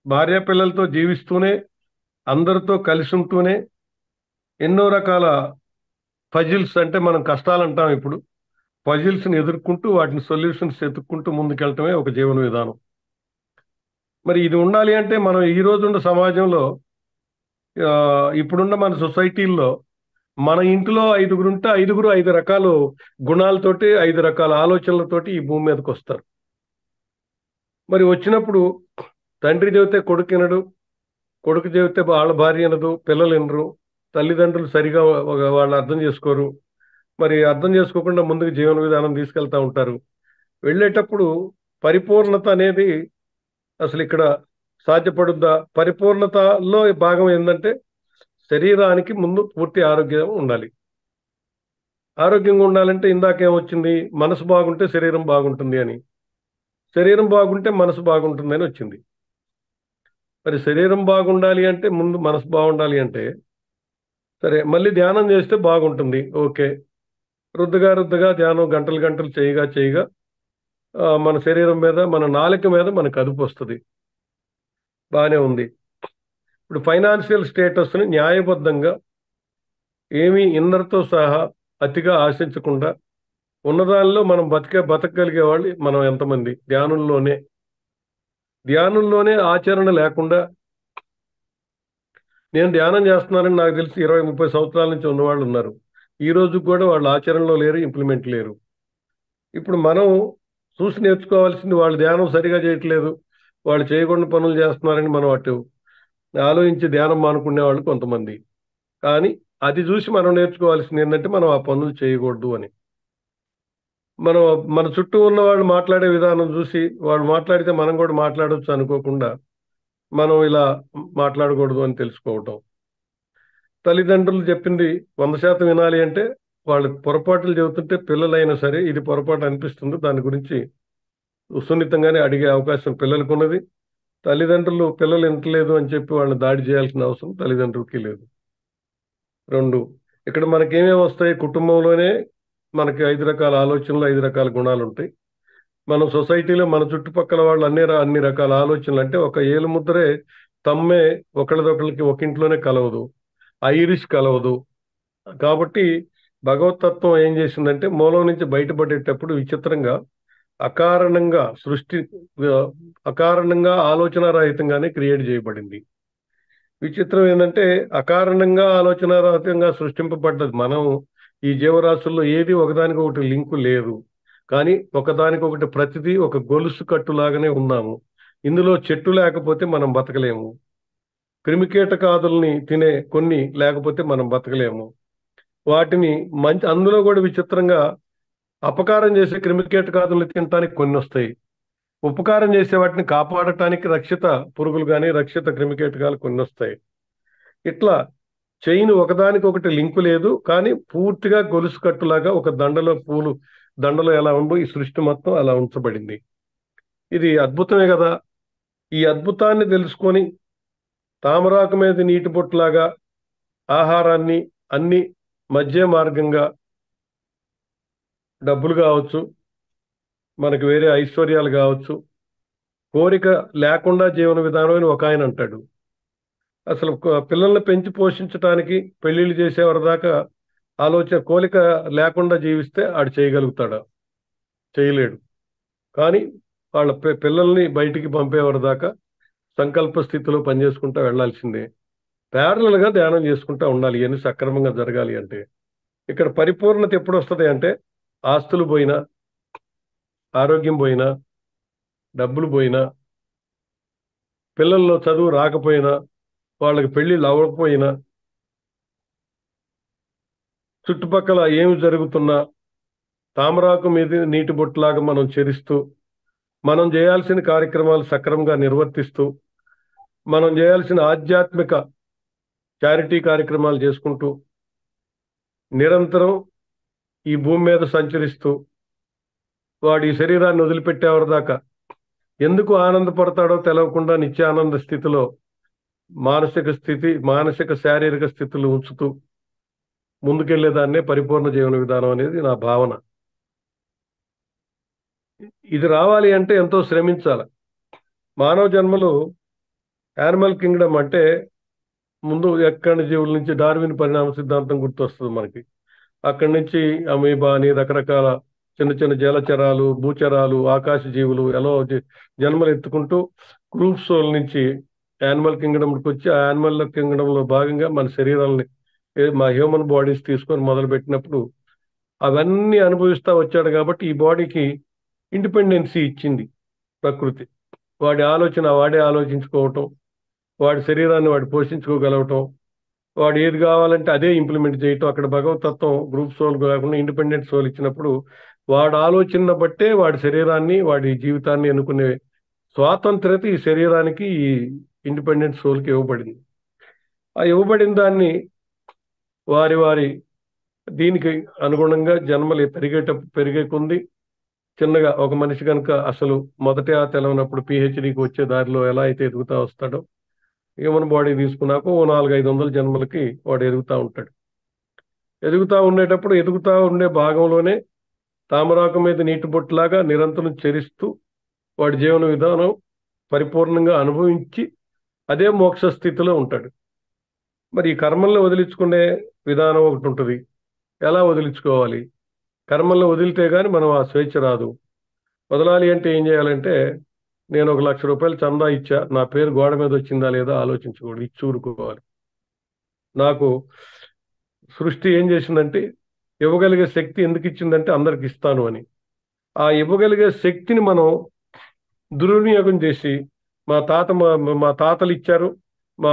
భార్య పిల్లలతో జీవిస్తూనే, అందరితో కలిసి ఉంటూనే, ఎన్నో రకాల పజిల్స్ అంటే మనం కష్టాలు అంటాం ఇప్పుడు, పజిల్స్ని ఎదుర్కొంటూ వాటిని సొల్యూషన్స్ ఎదుర్కొంటూ ముందుకెళ్ళటమే ఒక జీవన విధానం. మరి ఇది ఉండాలి అంటే మనం ఈ రోజున్న సమాజంలో, ఇప్పుడున్న మన సొసైటీల్లో మన ఇంట్లో 5గురు ఉంటే 5గురు 5 రకాల గుణాలతోటి, 5 రకాల ఆలోచనలతోటి ఈ భూమి మీదకి వస్తారు. మరి వచ్చినప్పుడు తండ్రి చెబితే కొడుకు వినడు, కొడుకు చెబితే వాళ్ళ భార్య వినదు, పిల్లలు వినరు, తల్లిదండ్రులు సరిగా వాళ్ళు అర్థం చేసుకోరు. మరి అర్థం చేసుకోకుండా ముందుకు జీవన విధానం తీసుకెళ్తా ఉంటారు. వెళ్ళేటప్పుడు పరిపూర్ణత అనేది అసలు ఇక్కడ సాధ్యపడుద్దా? పరిపూర్ణతలో భాగం ఏంటంటే శరీరానికి ముందు పూర్తి ఆరోగ్యం ఉండాలి. ఆరోగ్యంగా ఉండాలంటే ఇందాకేమొచ్చింది, మనసు బాగుంటే శరీరం బాగుంటుంది అని. శరీరం బాగుంటే మనసు బాగుంటుంది అని వచ్చింది. మరి శరీరం బాగుండాలి అంటే ముందు మనసు బాగుండాలి అంటే, సరే మళ్ళీ ధ్యానం చేస్తే బాగుంటుంది. ఓకే. రుద్దుగా ధ్యానం గంటలు గంటలు చేయగా మన శరీరం మీద, మన నాలుక మీద మనకు అదుపు వస్తుంది. బాగానే ఉంది. ఇప్పుడు ఫైనాన్షియల్ స్టేటస్ని న్యాయబద్ధంగా ఏమీ ఇన్నర్తో సహా అతిగా ఆశించకుండా ఉన్నదానిలో మనం బతకగలిగే వాళ్ళు మనం ఎంతమంది? ధ్యానంలోనే ఆచరణ లేకుండా, నేను ధ్యానం చేస్తున్నానని నాకు తెలిసి 20-30 సంవత్సరాల నుంచి ఉన్నవాళ్ళు ఉన్నారు. ఈ రోజు కూడా వాళ్ళు ఆచరణలో లేరు, ఇంప్లిమెంట్ లేరు. ఇప్పుడు మనం చూసి నేర్చుకోవాల్సింది, వాళ్ళు ధ్యానం సరిగా చేయట్లేదు, వాళ్ళు చేయకుండా పనులు చేస్తున్నారని మనం అటు ఆలోచించి ధ్యానం మానుకునే వాళ్ళు కొంతమంది. కానీ అది చూసి మనం నేర్చుకోవాల్సింది ఏంటంటే, మనం ఆ పనులు చేయకూడదు అని. మనం మన చుట్టూ ఉన్న వాళ్ళు మాట్లాడే విధానం చూసి, వాళ్ళు మాట్లాడితే మనం కూడా మాట్లాడవచ్చు అనుకోకుండా మనం ఇలా మాట్లాడకూడదు అని తెలుసుకోవటం. తల్లిదండ్రులు చెప్పింది 100% వినాలి అంటే, వాళ్ళు పొరపాట్లు చెబుతుంటే పిల్లలైనా సరే ఇది పొరపాటు అనిపిస్తుంది, దాని గురించి సున్నితంగానే అడిగే అవకాశం పిల్లలకు ఉన్నది. తల్లిదండ్రులు పిల్లలు వింటలేదు అని చెప్పి వాళ్ళని దాడి చేయాల్సిన అవసరం తల్లిదండ్రులకి లేదు. 2, ఇక్కడ మనకేమేమి వస్తాయి? కుటుంబంలోనే మనకి 5 రకాల ఆలోచనలు, 5 రకాల గుణాలు ఉంటాయి. మనం సొసైటీలో మన చుట్టుపక్కల వాళ్ళు అన్ని రకాల ఆలోచనలు, అంటే ఒక ఏలు ముద్రే తమ్మే ఒకళ్ళదొకళ్ళకి ఒక ఇంట్లోనే కలవదు, ఐరిష్ కలవదు. కాబట్టి భగవతత్వం ఏం చేసిందంటే, మూలం నుంచి బయటపడేటప్పుడు విచిత్రంగా అకారణంగా ఆలోచనారహితంగానే క్రియేట్ చేయబడింది. విచిత్రం ఏంటంటే, అకారణంగా ఆలోచనారహితంగా సృష్టింపబడ్డది. మనం ఈ జీవరాశుల్లో ఏది ఒకదానికొకటి లింకు లేదు, కానీ ఒకదానికొకటి ప్రతిదీ ఒక గొలుసు కట్టులాగానే ఉన్నాము. ఇందులో చెట్టు లేకపోతే మనం బతకలేము, క్రిమికీటకాదుల్ని తినే కొన్ని లేకపోతే మనం బతకలేము. వాటిని అందులో కూడా విచిత్రంగా అపకారం చేసే క్రిమికీటకాదుల్ని తినటానికి కొన్ని వస్తాయి, ఉపకారం చేసే వాటిని కాపాడటానికి రక్షిత పురుగులు కానీ రక్షిత క్రిమికీటకాలు కొన్ని వస్తాయి. ఇట్లా చైన్ ఒకదానికొకటి లింకు లేదు, కానీ పూర్తిగా గొలుసు కట్టులాగా ఒక దండలో ఎలా ఉందో ఈ సృష్టి మొత్తం అలా ఉంచబడింది. ఇది అద్భుతమే కదా. ఈ అద్భుతాన్ని తెలుసుకొని తామరాకు మీద నీటి బొట్టులాగా ఆహారాన్ని అన్ని మధ్య మార్గంగా, డబ్బులు కావచ్చు, మనకు వేరే ఐశ్వర్యాలు కావచ్చు, కోరిక లేకుండా జీవన విధానం అని ఒక ఆయన అంటాడు. అసలు పిల్లల్ని పెంచి పోషించడానికి పెళ్లిళ్ళు చేసేవారి దాకా కోరిక లేకుండా జీవిస్తే ఆడు చేయగలుగుతాడా? చేయలేడు. కానీ వాళ్ళ పిల్లల్ని బయటికి పంపేవారి దాకా సంకల్ప స్థితిలో పనిచేసుకుంటూ వెళ్లాల్సిందే. ప్యారలల్గా ధ్యానం చేసుకుంటూ ఉండాలి ఇవన్నీ సక్రమంగా జరగాలి అంటే. ఇక్కడ పరిపూర్ణత ఎప్పుడు వస్తుంది అంటే, ఆస్తులు పోయినా, ఆరోగ్యం పోయినా, డబ్బులు పోయినా, పిల్లల్లో చదువు రాకపోయినా, వాళ్ళకి పెళ్లిళ్ళు అవ్వకపోయినా, చుట్టుపక్కల ఏమి జరుగుతున్నా తామరాకు మీద నీటి బొట్టులాగా మనం చెరిస్తూ, మనం చేయాల్సిన కార్యక్రమాలు సక్రమంగా నిర్వర్తిస్తూ, మనం చేయాల్సిన ఆధ్యాత్మిక చారిటీ కార్యక్రమాలు చేసుకుంటూ, నిరంతరం ఈ భూమి మీద సంచరిస్తూ, వాడి శరీరాన్ని వదిలిపెట్టేవారి దాకా ఎందుకు ఆనందపడతాడో తెలవకుండా నిత్యానంద స్థితిలో మానసిక శారీరక స్థితులు ఉంచుతూ ముందుకెళ్లేదాన్నే పరిపూర్ణ జీవన విధానం అనేది నా భావన. ఇది రావాలి అంటే ఎంతో శ్రమించాలి. మానవ జన్మలు యానిమల్ కింగ్డమ్ అంటే ముందు ఎక్కడి జీవుల నుంచి డార్విన్ పరిణామ సిద్ధాంతం గుర్తొస్తుంది మనకి. అక్కడి నుంచి అమీబా అని రకరకాల చిన్న చిన్న జలచరాలు, భూచరాలు, ఆకాశ జీవులు ఎలా జన్మలు ఎత్తుకుంటూ గ్రూప్ సోల్ నుంచి యానిమల్ కింగ్డమ్కి వచ్చి, ఆ యానిమల్ కింగ్డమ్లో భాగంగా మన శరీరాలని, మా హ్యూమన్ బాడీస్ తీసుకొని మొదలు పెట్టినప్పుడు అవన్నీ అనుభవిస్తూ వచ్చాడు. కాబట్టి ఈ బాడీకి ఇండిపెండెన్సీ ఇచ్చింది ప్రకృతి. వాడి ఆలోచన వాడే ఆలోచించుకోవటం, వాడి శరీరాన్ని వాడు పోషించుకోగలగటం, వాడు ఏది కావాలంటే అదే ఇంప్లిమెంట్ చేయటం. అక్కడ భగవతత్వం గ్రూప్ సోల్ కాకుండా ఇండిపెండెంట్ సోల్ ఇచ్చినప్పుడు వాడు ఆలోచన బట్టే వాడి శరీరాన్ని, వాడి జీవితాన్ని ఎన్నుకునే స్వాతంత్రత ఈ శరీరానికి, ఈ ఇండిపెండెంట్ సోల్కి ఇవ్వబడింది. ఆ ఇవ్వబడిన దాన్ని వారి దీనికి అనుగుణంగా జన్మలు పెరిగే కొంది చిన్నగా ఒక మనిషి కనుక అసలు మొదట తెలవనప్పుడు పిహెచ్డికి వచ్చే దారిలో ఎలా అయితే ఎదుగుతా వస్తాడో హ్యూమన్ బాడీ తీసుకున్నాక ఓ 400-500 జన్మలకి వాడు ఎదుగుతూ ఉంటాడు. ఎదుగుతూ ఉండేటప్పుడు ఎదుగుతూ ఉండే భాగంలోనే తామరాకు మీద నీటి బొట్టులాగా నిరంతరం చరిస్తూ వాడి జీవన విధానం పరిపూర్ణంగా అనుభవించి అదే మోక్ష స్థితిలో ఉంటాడు. మరి ఈ కర్మల్ని వదిలించుకునే విధానం ఒకటి ఉంటుంది. ఎలా వదిలించుకోవాలి? కర్మల్ని వదిలితే కానీ మనం ఆ స్వేచ్ఛ రాదు. వదలాలి అంటే ఏం చేయాలంటే, నేను 1 లక్ష రూపాయలు చందా ఇచ్చా, నా పేరు గోడ మీద వచ్చిందా లేదా ఆలోచించకూడదు, ఇచ్చి ఊరుకోవాలి. నాకు సృష్టి ఏం చేసిందంటే, ఇవ్వగలిగే శక్తి ఎందుకు ఇచ్చిందంటే అందరికి ఇస్తాను అని. ఆ ఇవ్వగలిగే శక్తిని మనం దుర్వినియోగం చేసి మా తాతలు ఇచ్చారు, మా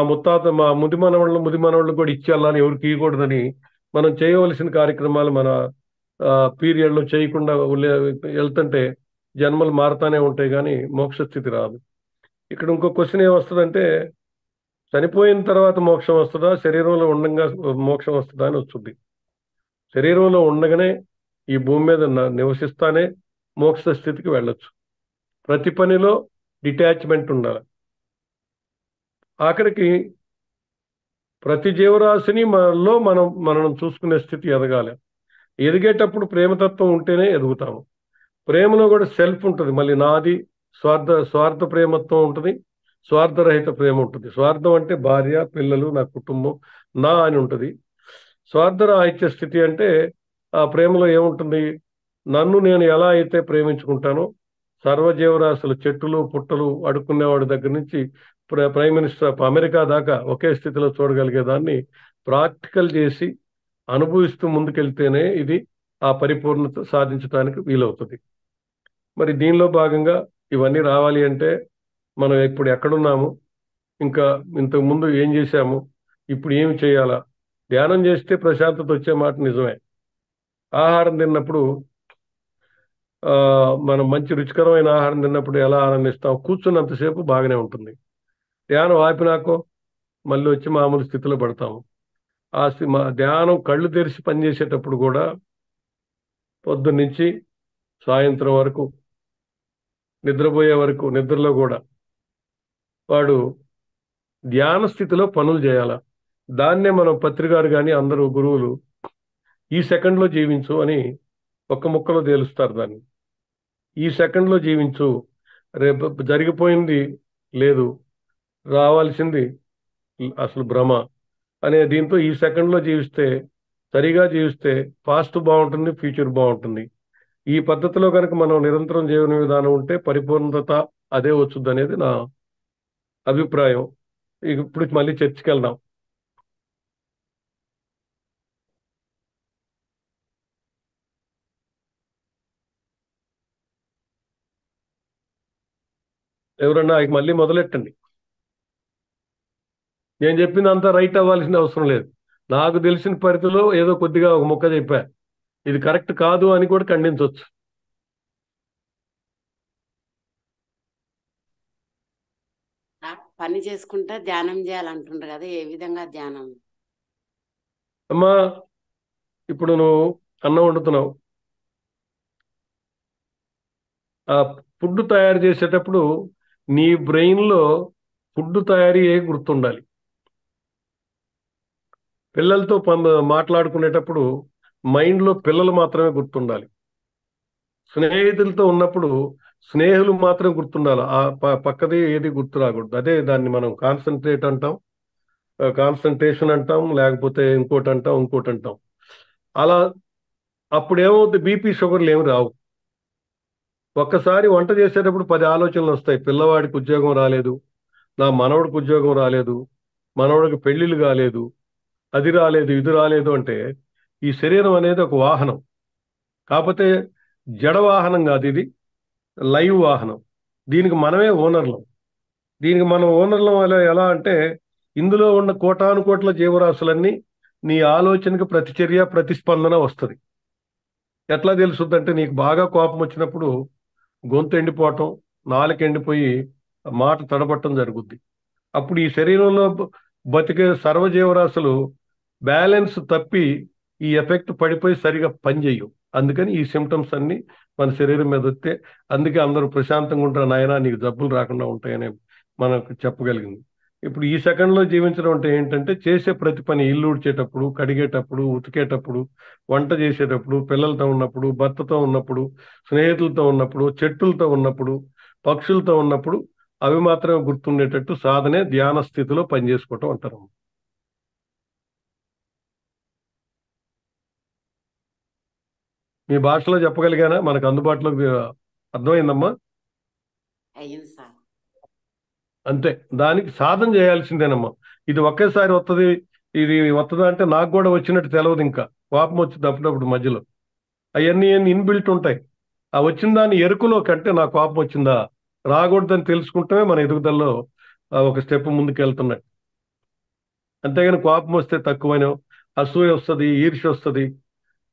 ముది మనవాళ్ళు కూడా ఇచ్చేయాలని ఎవరికి ఇవ్వకూడదని మనం చేయవలసిన కార్యక్రమాలు మన పీరియడ్లో చేయకుండా వెళ్తుంటే జన్మలు మారుతానే ఉంటాయి కానీ మోక్ష స్థితి రాదు. ఇక్కడ ఇంకో క్వశ్చన్ ఏమొస్తుందంటే, చనిపోయిన తర్వాత మోక్షం వస్తుందా, శరీరంలో ఉండగా మోక్షం వస్తుందా అని వస్తుంది. శరీరంలో ఉండగానే ఈ భూమి మీద నివసిస్తానే మోక్ష స్థితికి వెళ్ళొచ్చు. ప్రతి పనిలో డిటాచ్మెంట్ ఉండాలి. ఆఖరికి ప్రతి జీవరాశిని మనం చూసుకునే స్థితి ఎదగాలి. ఎదిగేటప్పుడు ప్రేమతత్వం ఉంటేనే ఎదుగుతాము. ప్రేమలో కూడా సెల్ఫ్ ఉంటుంది, మళ్ళీ నాది స్వార్థ ప్రేమత్వం ఉంటుంది, స్వార్థరహిత ప్రేమ ఉంటుంది. స్వార్థం అంటే భార్య, పిల్లలు, నా కుటుంబం, నా అని ఉంటుంది. స్వార్థరాహిత్య స్థితి అంటే ఆ ప్రేమలో ఏముంటుంది, నన్ను నేను ఎలా అయితే ప్రేమించుకుంటానో సర్వజీవరాశులు, చెట్టులు పుట్టలు, అడుక్కునేవాడి దగ్గర నుంచి ప్రైమ్ మినిస్టర్ ఆఫ్ అమెరికా దాకా ఒకే స్థితిలో చూడగలిగేదాన్ని ప్రాక్టికల్ చేసి అనుభవిస్తూ ముందుకెళ్తేనే ఇది ఆ పరిపూర్ణత సాధించడానికి వీలవుతుంది. మరి దీనిలో భాగంగా ఇవన్నీ రావాలి అంటే మనం ఇప్పుడు ఎక్కడున్నాము, ఇంకా ఇంతకు ముందు ఏం చేశాము, ఇప్పుడు ఏమి చేయాలా? ధ్యానం చేస్తే ప్రశాంతత వచ్చే మాట నిజమే. ఆహారం తిన్నప్పుడు మనం మంచి రుచికరమైన ఆహారం తిన్నప్పుడు ఎలా ఆనందిస్తాం, కూర్చున్నంతసేపు బాగానే ఉంటుంది. ధ్యానం ఆపినాకో మళ్ళీ వచ్చి మామూలు స్థితిలో పడతాము. ధ్యానం కళ్ళు తెరిచి పనిచేసేటప్పుడు కూడా పొద్దున్నుంచి సాయంత్రం వరకు నిద్రపోయే వరకు నిద్రలో కూడా వాడు ధ్యాన స్థితిలో పనులు చేయాల. దాన్నే మనం పత్రికారు కానీ అందరూ గురువులు ఈ సెకండ్లో జీవించు అని ఒక్క ముక్కలో తేలుస్తారు దాన్ని. ఈ సెకండ్లో జీవించు, రేపు జరిగిపోయింది లేదు, రావాల్సింది అసలు భ్రమ అనే దీంతో ఈ సెకండ్లో జీవిస్తే, సరిగా జీవిస్తే పాస్ట్ బాగుంటుంది, ఫ్యూచర్ బాగుంటుంది. ఈ పద్ధతిలో కనుక మనం నిరంతరం జీవన విధానం ఉంటే పరిపూర్ణత అదే వచ్చుద్ది అనేది నా అభిప్రాయం. ఇప్పుడు మళ్ళీ చర్చకి వెళ్దాం. ఎవరన్నా మళ్ళీ మొదలెట్టండి. నేను చెప్పింది అంతా రైట్ అవ్వాల్సిన అవసరం లేదు. నాకు తెలిసిన పరిధిలో ఏదో కొద్దిగా ఒక ముక్క చెప్పా, ఇది కరెక్ట్ కాదు అని కూడా ఖండించవచ్చు. పని చేసుకుంటా ధ్యానం చేయాలంటుండ్రు కదా, ఏ విధంగా ధ్యానం? అమ్మా, ఇప్పుడు నువ్వు అన్నం వండుతున్నావు, ఆ ఫుడ్ తయారు చేసేటప్పుడు నీ బ్రెయిన్లో ఫుడ్ తయారీ గుర్తుండాలి. పిల్లలతో మాట్లాడుకునేటప్పుడు మైండ్లో పిల్లలు మాత్రమే గుర్తుండాలి. స్నేహితులతో ఉన్నప్పుడు స్నేహితులు మాత్రం గుర్తుండాలి, ఆ పక్కది ఏది గుర్తు రాకూడదు. అదే దాన్ని మనం కాన్సన్ట్రేట్ అంటాం, కాన్సన్ట్రేషన్ అంటాం, లేకపోతే ఇంకోటి అంటాం. అలా అప్పుడు ఏమవుతుంది, బీపీ షుగర్లు ఏమి రావు. ఒక్కసారి వంట చేసేటప్పుడు 10 ఆలోచనలు వస్తాయి. పిల్లవాడికి ఉద్యోగం రాలేదు, నా మనవడికి ఉద్యోగం రాలేదు, మనవడికి పెళ్లిళ్ళు కాలేదు, అది రాలేదు, ఇది రాలేదు అంటే ఈ శరీరం అనేది ఒక వాహనం, కాకపోతే జడ వాహనం కాదు, ఇది లైవ్ వాహనం. దీనికి మనమే ఓనర్లం. దీనికి మనం ఓనర్లం ఎలా అంటే, ఇందులో ఉన్న కోటానుకోట్ల జీవరాశులన్నీ నీ ఆలోచనకు ప్రతిచర్య ప్రతిస్పందన వస్తుంది. ఎట్లా తెలుస్తుంది అంటే, నీకు బాగా కోపం వచ్చినప్పుడు గొంతు ఎండిపోవటం, నాలుక ఎండిపోయి మాట తడబట్టడం జరుగుద్ది. అప్పుడు ఈ శరీరంలో బతికే సర్వజీవరాశులు బ్యాలెన్స్ తప్పి ఈ ఎఫెక్ట్ పడిపోయి సరిగా పనిచేయవు. అందుకని ఈ సిమ్టమ్స్ అన్ని మన శరీరం మీద వస్తే అందుకే అందరూ ప్రశాంతంగా ఉంటారు, నాయన నీకు జబ్బులు రాకుండా ఉంటాయని మనకు చెప్పగలిగింది. ఇప్పుడు ఈ సెకండ్లో జీవించడం అంటే ఏంటంటే చేసే ప్రతి పని, ఇల్లు ఉడిచేటప్పుడు, కడిగేటప్పుడు, ఉతికేటప్పుడు, వంట చేసేటప్పుడు, పిల్లలతో ఉన్నప్పుడు, భర్తతో ఉన్నప్పుడు, స్నేహితులతో ఉన్నప్పుడు, చెట్టులతో ఉన్నప్పుడు, పక్షులతో ఉన్నప్పుడు అవి మాత్రమే గుర్తుండేటట్టు సాధనే ధ్యాన స్థితిలో పనిచేసుకోవటం అంటారు. మీ భాషలో చెప్పగలిగానా? మనకు అందుబాటులో అర్థమైందమ్మా? అయ్యింది సార్. అంతే, దానికి సాధన చేయాల్సిందేనమ్మా. ఇది ఒకేసారి వస్తుంది, ఇది వస్తుందా అంటే నాకు కూడా వచ్చినట్టు తెలియదు. ఇంకా కోపం వచ్చింది అప్పుడప్పుడు మధ్యలో, అవన్నీ ఇన్బిల్ట్ ఉంటాయి. ఆ వచ్చిన దాన్ని ఎరుకులో కంటే నా కోపం వచ్చిందా రాకూడదని తెలుసుకుంటమే మన ఎదుగుదలలో ఒక స్టెప్ ముందుకు వెళ్తున్నాయి. అంతేగాని కోపం వస్తే తక్కువనో, అసూయ వస్తుంది, ఈర్ష్య వస్తుంది,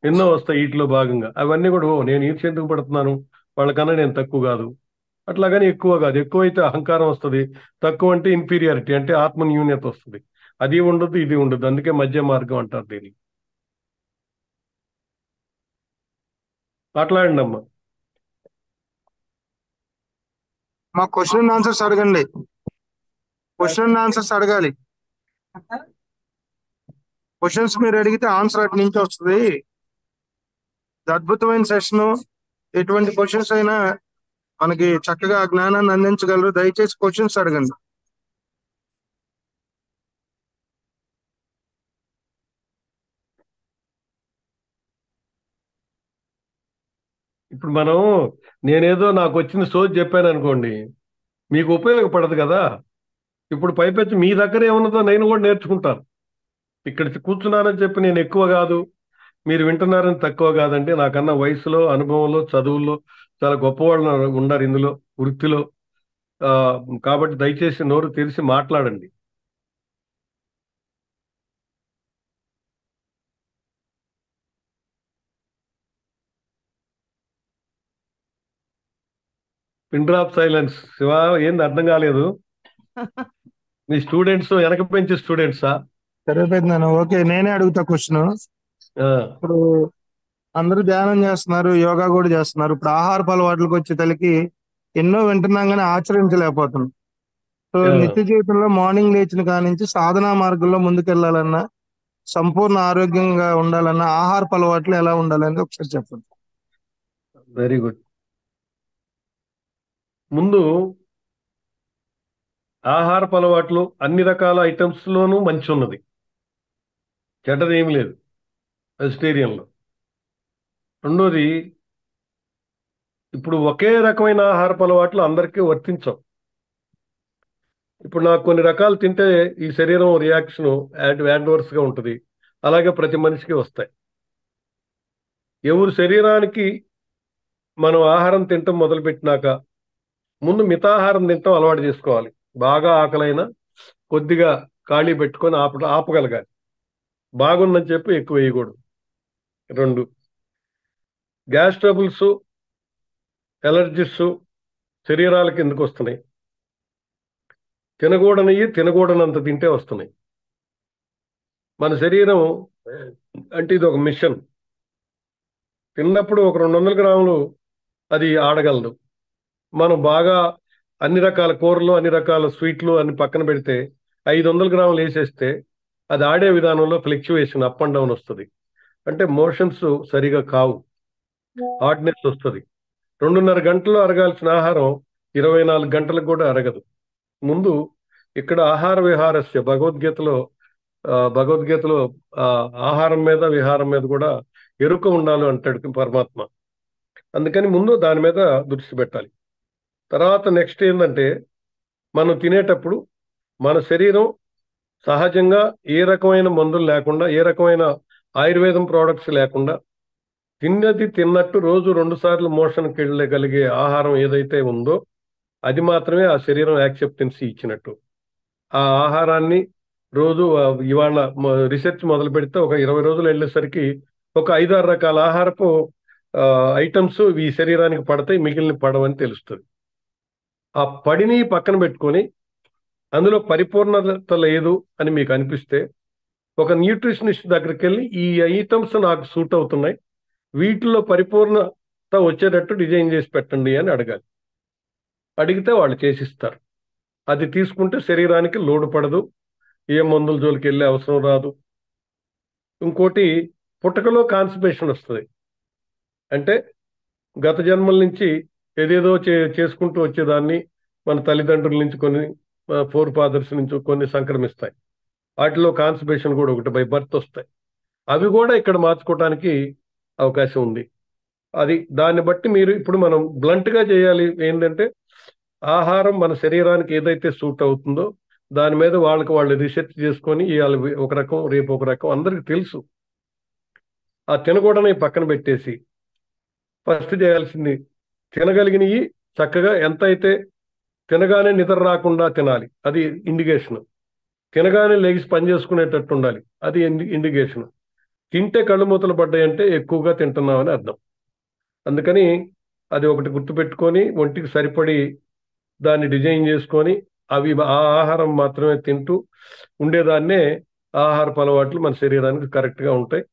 ఎన్నో వస్తాయి వీటిలో భాగంగా. అవన్నీ కూడా నేను ఈర్ష్య ఎందుకు పడుతున్నాను, వాళ్ళకన్నా నేను తక్కువ కాదు, అట్లాగని ఎక్కువ కాదు. ఎక్కువైతే అహంకారం వస్తుంది, తక్కువ అంటే ఇన్ఫీరియారిటీ అంటే ఆత్మన్యూన్యత వస్తుంది. అది ఉండదు, ఇది ఉండదు. అందుకే మధ్య మార్గం అంటారు దీన్ని. మాట్లాడండి అమ్మా. మా క్వశ్చన్ అండ్ ఆన్సర్స్ అడగండి. క్వశ్చన్ అండ్ ఆన్సర్స్ అడగాలి. క్వశ్చన్స్ మీరు అడిగితే ఆన్సర్ అటు నుంచి వస్తుంది. ఇది అద్భుతమైన సెషన్. ఎటువంటి క్వశ్చన్స్ అయినా మనకి చక్కగా జ్ఞానాన్ని అందించగలరు. దయచేసి క్వశ్చన్స్ అడగండి. ఇప్పుడు నేనేదో నాకు వచ్చిన సోది చెప్పాను అనుకోండి, మీకు ఉపయోగపడదు కదా. ఇప్పుడు పైపెచ్చి మీ దగ్గర ఏమున్నదో నేను కూడా నేర్చుకుంటాను. ఇక్కడ కూర్చున్నానని చెప్పి నేను ఎక్కువ కాదు, మీరు వింటున్నారని తక్కువ కాదండి. నాకన్నా వయసులో, అనుభవంలో, చదువుల్లో చాలా గొప్పవాళ్ళు ఉన్నారు ఇందులో, వృత్తిలో. కాబట్టి దయచేసి నోరు తెరిచి మాట్లాడండి. Pin drop silence. శివ, ఏంది అర్థం కాలేదు? మీ స్టూడెంట్స్ వెనక పెంచే స్టూడెంట్సా? సరిపోయింది. ఓకే, నేనే అడుగుతా క్వశ్చన్. ఇప్పుడు అందరూ ధ్యానం చేస్తున్నారు, యోగా కూడా చేస్తున్నారు. ఇప్పుడు ఆహారపు అలవాట్లకు వచ్చే తలకి ఎన్నో వింటున్నాం కానీ ఆచరించలేకపోతున్నాం. సో నిత్య జీవితంలో మార్నింగ్ లేచిన కాడి నుంచి సాధనా మార్గంలో ముందుకెళ్లాలన్నా, సంపూర్ణ ఆరోగ్యంగా ఉండాలన్నా ఆహారపు అలవాట్లు ఎలా ఉండాలని ఒకసారి చెప్పండి. Very good. ముందు ఆహారపు అలవాట్లు అన్ని రకాల ఐటమ్స్ లోనూ మంచి ఉన్నది, చెడ్డది ఏమి లేదు వెజిటేరియన్లో. రెండోది, ఇప్పుడు ఒకే రకమైన ఆహారపు అలవాట్లు అందరికీ వర్తించవు. ఇప్పుడు నాకు కొన్ని రకాలు తింటే ఈ శరీరం రియాక్షన్ యాడ్వర్స్గా ఉంటుంది, అలాగే ప్రతి మనిషికి వస్తాయి. ఎవరి శరీరానికి మనం ఆహారం తినటం మొదలుపెట్టినాక ముందు మితాహారం తినటం అలవాటు చేసుకోవాలి. బాగా ఆకలైనా కొద్దిగా ఖాళీ పెట్టుకొని ఆపగలగాలి. బాగుందని చెప్పి ఎక్కువ వేయకూడదు. 2, గ్యాస్ ట్రబుల్స్, ఎలర్జీస్ శరీరాలకి ఎందుకు వస్తున్నాయి? తినకూడనంత తింటే వస్తున్నాయి. మన శరీరం అంటే ఇది ఒక మిషన్. తిన్నప్పుడు ఒక 200 గ్రాములు అది ఆడగలదు. మనం బాగా అన్ని రకాల కూరలు, అన్ని రకాల స్వీట్లు అన్ని పక్కన పెడితే 500 గ్రాములు వేసేస్తే అది ఆడే విధానంలో ఫ్లక్చువేషన్, అప్ అండ్ డౌన్ వస్తుంది. అంటే మోషన్స్ సరిగా కావు, హార్డ్నెస్ వస్తుంది. 2.5 గంటల్లో అరగాల్సిన ఆహారం 24 గంటలకు కూడా అరగదు. ముందు ఇక్కడ ఆహార విహారస్య భగవద్గీతలో ఆహారం మీద విహారం మీద కూడా ఎరుక ఉండాలి అంటాడు పరమాత్మ. అందుకని ముందు దాని మీద దృష్టి పెట్టాలి. తర్వాత నెక్స్ట్ ఏంటంటే, మనం తినేటప్పుడు మన శరీరం సహజంగా ఏ రకమైన మందులు లేకుండా, ఏ రకమైన ఆయుర్వేదం ప్రోడక్ట్స్ లేకుండా తిన్నది తిన్నట్టు రోజు 2 సార్లు మోషన్కి వెళ్ళగలిగే ఆహారం ఏదైతే ఉందో అది మాత్రమే ఆ శరీరం యాక్సెప్టెన్సీ ఇచ్చినట్టు. ఆ ఆహారాన్ని రోజు ఇవాళ రీసెర్చ్ మొదలు పెడితే ఒక 20 రోజులు వెళ్ళేసరికి ఒక 5-6 రకాల ఆహారపు ఐటమ్స్ ఈ శరీరానికి పడతాయి, మిగిలిన పడవని తెలుస్తుంది. ఆ పడిని పక్కన పెట్టుకొని అందులో పరిపూర్ణత లేదు అని మీకు అనిపిస్తే ఒక న్యూట్రిషనిస్ట్ దగ్గరికి వెళ్ళి ఈ ఐటమ్స్ నాకు సూట్ అవుతున్నాయి, వీటిల్లో పరిపూర్ణత వచ్చేటట్టు డిజైన్ చేసి పెట్టండి అని అడగాలి. అడిగితే వాళ్ళు చేసిస్తారు. అది తీసుకుంటే శరీరానికి లోడు పడదు, ఏ మందుల జోలికి వెళ్ళే అవసరం రాదు. ఇంకోటి, పుట్టకలో కాన్స్టిపేషన్ వస్తుంది. అంటే గత జన్మల నుంచి ఏదేదో చేసుకుంటూ వచ్చేదాన్ని మన తల్లిదండ్రుల నుంచి కొన్ని, ఫోర్ ఫాదర్స్ నుంచి కొన్ని సంక్రమిస్తాయి. వాటిలో కాన్స్టిపేషన్ కూడా ఒకటి బై బర్త్ వస్తాయి. అవి కూడా ఇక్కడ మార్చుకోవడానికి అవకాశం ఉంది. అది దాన్ని బట్టి మీరు ఇప్పుడు మనం బ్లంట్గా చేయాలి ఏంటంటే, ఆహారం మన శరీరానికి ఏదైతే సూట్ అవుతుందో దాని మీద వాళ్ళు రీసెర్చ్ చేసుకొని ఇవాళ ఒక రకం రేపు ఒక రకం అందరికి తెలుసు. ఆ తినకూడని పక్కన పెట్టేసి ఫస్ట్ చేయాల్సింది తినగలిగినవి చక్కగా ఎంత అయితే తినగానే నిద్ర రాకుండా తినాలి, అది ఇండికేషన్. తినగానే లెగిసి పని చేసుకునేటట్టు ఉండాలి, అది ఇండికేషన్. తింటే కళ్ళు మూతలు పడ్డాయంటే ఎక్కువగా తింటున్నామని అర్థం. అందుకని అది ఒకటి గుర్తుపెట్టుకొని ఒంటికి సరిపడి దాన్ని డిజైన్ చేసుకొని అవి ఆ ఆహారం మాత్రమే తింటూ ఉండేదాన్నే ఆహారపు అలవాట్లు మన శరీరానికి కరెక్ట్గా ఉంటాయి.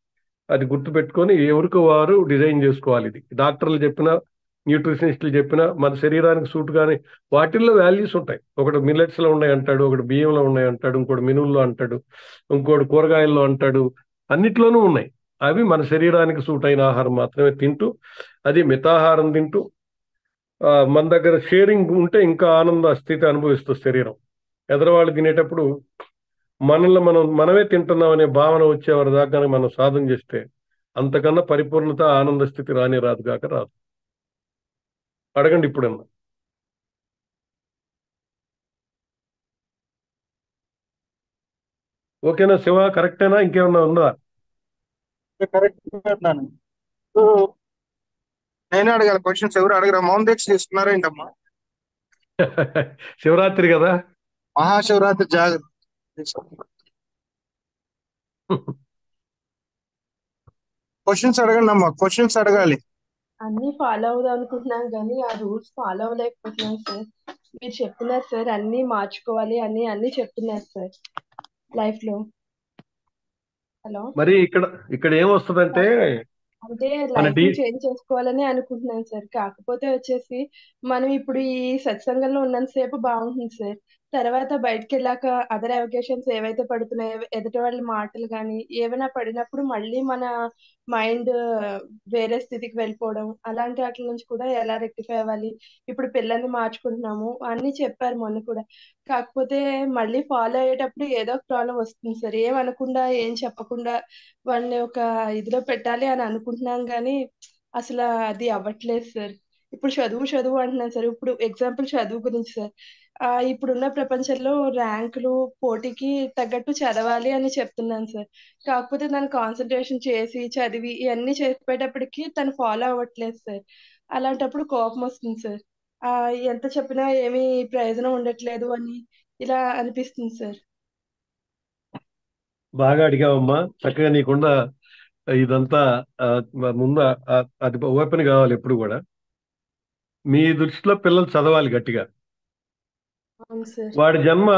అది గుర్తుపెట్టుకొని ఎవరికి వారు డిజైన్ చేసుకోవాలి. ఇది డాక్టర్లు చెప్పినా న్యూట్రిషనిస్టులు చెప్పినా మన శరీరానికి సూట్ కానీ వాటిల్లో వాల్యూస్ ఉంటాయి. ఒకటి మిల్లెట్స్లో ఉన్నాయి అంటాడు, ఒకటి బియ్యంలో ఉన్నాయి అంటాడు, ఇంకోటి మినువుల్లో అంటాడు, ఇంకోటి కూరగాయల్లో అంటాడు, అన్నిట్లోనూ ఉన్నాయి. అవి మన శరీరానికి సూట్ అయిన ఆహారం మాత్రమే తింటూ, అది మితాహారం తింటూ, మన దగ్గర షేరింగ్ ఉంటే ఇంకా ఆనంద స్థితి అనుభవిస్తుంది శరీరం. ఎదరవాళ్ళు తినేటప్పుడు మనల్ని మనమే తింటున్నాం అనే భావన వచ్చేవారి దాకా మనం సాధన చేస్తే అంతకన్నా పరిపూర్ణత ఆనంద స్థితి రాని రాదు కాక రాదు. అడగండి ఇప్పుడన్నా. ఓకేనా శివ? కరెక్టేనా? ఇంకేమన్నా ఉందా? కరెక్ట్. నేనే అడగాలి క్వశ్చన్స్, ఎవరు అడగరా? మౌన్ దీక్ష తీసుకున్నారా ఏంటమ్మా? శివరాత్రి కదా, మహాశివరాత్రి జాగ్రత్త. క్వశ్చన్స్ అడగండి అమ్మా, క్వశ్చన్స్ అడగాలి. అన్ని ఫాలో అవుదాం అనుకుంటున్నాం కానీ ఆ రూల్స్ ఫాలో అవ్వలేకపోతున్నాం సార్. మీరు చెప్తున్నారు సార్ అన్ని మార్చుకోవాలి అని అన్ని చెప్తున్నారు సార్ లైఫ్ లో. హలో, మరి ఇక్కడ ఏమొస్తుందంటే అంటే మన లైఫ్ ని చేంజ్ చేసుకోవాలని అనుకుంటున్నాను సార్. కాకపోతే వచ్చేసి మనం ఇప్పుడు ఈ సత్సంగంలో ఉన్నంతసేపు బాగుంటుంది సార్. తర్వాత బయటకు వెళ్ళాక అదర్ అవకేషన్స్ ఏవైతే పడుతున్నాయో, ఎదుటి వాళ్ళ మాటలు కానీ ఏమైనా పడినప్పుడు మళ్ళీ మన మైండ్ వేరే స్థితికి వెళ్ళిపోవడం, అలాంటి వాటి నుంచి కూడా ఎలా రెక్టిఫై అవ్వాలి. ఇప్పుడు పిల్లల్ని మార్చుకుంటున్నాము అన్ని చెప్పారు మొన్న కూడా. కాకపోతే మళ్ళీ ఫాలో అయ్యేటప్పుడు ఏదో ఒక ప్రాబ్లం వస్తుంది సార్. ఏం అనకుండా ఏం చెప్పకుండా వాళ్ళని ఒక ఇదిలో పెట్టాలి అని అనుకుంటున్నాం కానీ అసలు అది అవ్వట్లేదు సార్. ఇప్పుడు చదువు అంటున్నాను సార్. ఇప్పుడు ఎగ్జాంపుల్ చదువు గురించి సార్. ఇప్పుడున్న ప్రపంచంలో ర్యాంకులు పోటీకి తగ్గట్టు చదవాలి అని చెప్తున్నాను సార్. కాకపోతే దాన్ని కాన్సన్ట్రేషన్ చేసి చదివి ఇవన్నీ చెప్పేటప్పటికి తను ఫాలో అవ్వట్లేదు సార్. అలాంటప్పుడు కోపం వస్తుంది సార్. ఎంత చెప్పినా ఏమీ ప్రయోజనం ఉండట్లేదు అని ఇలా అనిపిస్తుంది సార్. బాగా అడిగావమ్మా, చక్కగా నీకుండా ఇదంతా ముందు అది ఓపెన్ కావాలి. ఎప్పుడు కూడా మీ దృష్టిలో పిల్లలు చదవాలి గట్టిగా. అవును సార్. వాడి జన్మ,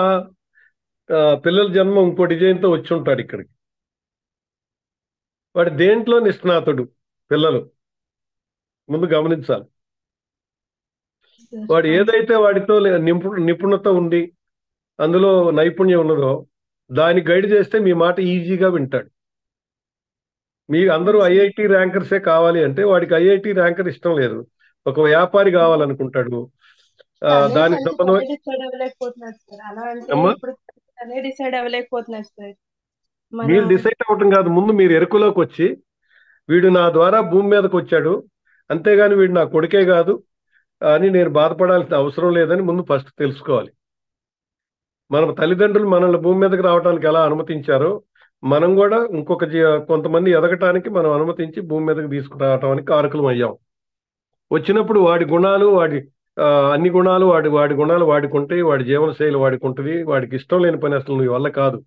పిల్లల జన్మ ఇంకో డిజైన్తో వచ్చి ఉంటాడు ఇక్కడికి. వాడి దేంట్లో నిష్ణాతుడు పిల్లలు ముందు గమనించాలి. వాడు ఏదైతే వాడితో నిపుణత ఉంది, అందులో నైపుణ్యం ఉన్నదో దాన్ని గైడ్ చేస్తే మీ మాట ఈజీగా వింటాడు. మీ అందరూ ఐఐటి ర్యాంకర్సే కావాలి అంటే వాడికి ఐఐటి ర్యాంకర్ ఇష్టం లేదు, ఒక వ్యాపారి కావాలనుకుంటాడు. దానికి సంబంధం మీరు డిసైడ్ అవ్వటం కాదు, ముందు మీరు ఎరుకలోకి వచ్చి వీడు నా ద్వారా భూమి మీదకి వచ్చాడు, అంతేగాని వీడు నా కొడుకే కాదు అని నేను బాధపడాల్సిన అవసరం లేదని ముందు ఫస్ట్ తెలుసుకోవాలి. మన తల్లిదండ్రులు మనల్ని భూమి మీదకి రావడానికి ఎలా అనుమతించారో మనం కూడా ఇంకొక కొంతమంది ఎదగటానికి మనం అనుమతించి భూమి మీదకి తీసుకురావటానికి కారకులం అయ్యాం. వచ్చినప్పుడు వాడి గుణాలు, అన్ని గుణాలు వాడి గుణాలు వాడుకుంటాయి, వాడి జీవనశైలి వాడుకుంటుంది. వాడికి ఇష్టం లేని పని అసలు నీ వల్ల కాదు.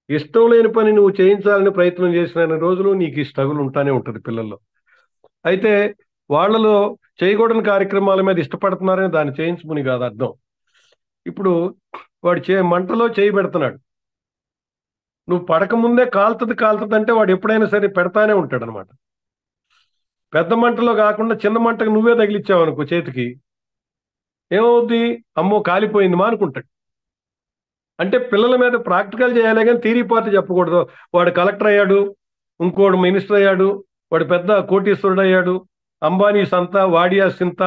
ఇష్టం లేని పని నువ్వు చేయించాలని ప్రయత్నం చేసిన రోజులు నీకు ఈ స్ట్రగుల్ ఉంటానే ఉంటుంది పిల్లల్లో. అయితే వాళ్ళలో చేయకూడని కార్యక్రమాల మీద ఇష్టపడుతున్నారని దాన్ని చేయించుకుని కాదు అర్థం. ఇప్పుడు వాడు మంటలో చేయి పెడుతున్నాడు, నువ్వు పడక ముందే కాలుతుంది అంటే వాడు ఎప్పుడైనా సరే పెడతానే ఉంటాడు అనమాట. పెద్ద మంటలో కాకుండా చిన్న మంటకు నువ్వే తగిలిచ్చావు అనుకో చేతికి, ఏమవుద్ది? అమ్మో కాలిపోయింది మా అనుకుంటాడు. అంటే పిల్లల మీద ప్రాక్టికల్ చేయాలి కానీ థియరీ పార్ట్ చెప్పకూడదు. వాడు కలెక్టర్ అయ్యాడు, ఇంకోడు మినిస్టర్ అయ్యాడు, వాడు పెద్ద కోటీశ్వరుడు అయ్యాడు, అంబానీ సంత, వాడియా సింత,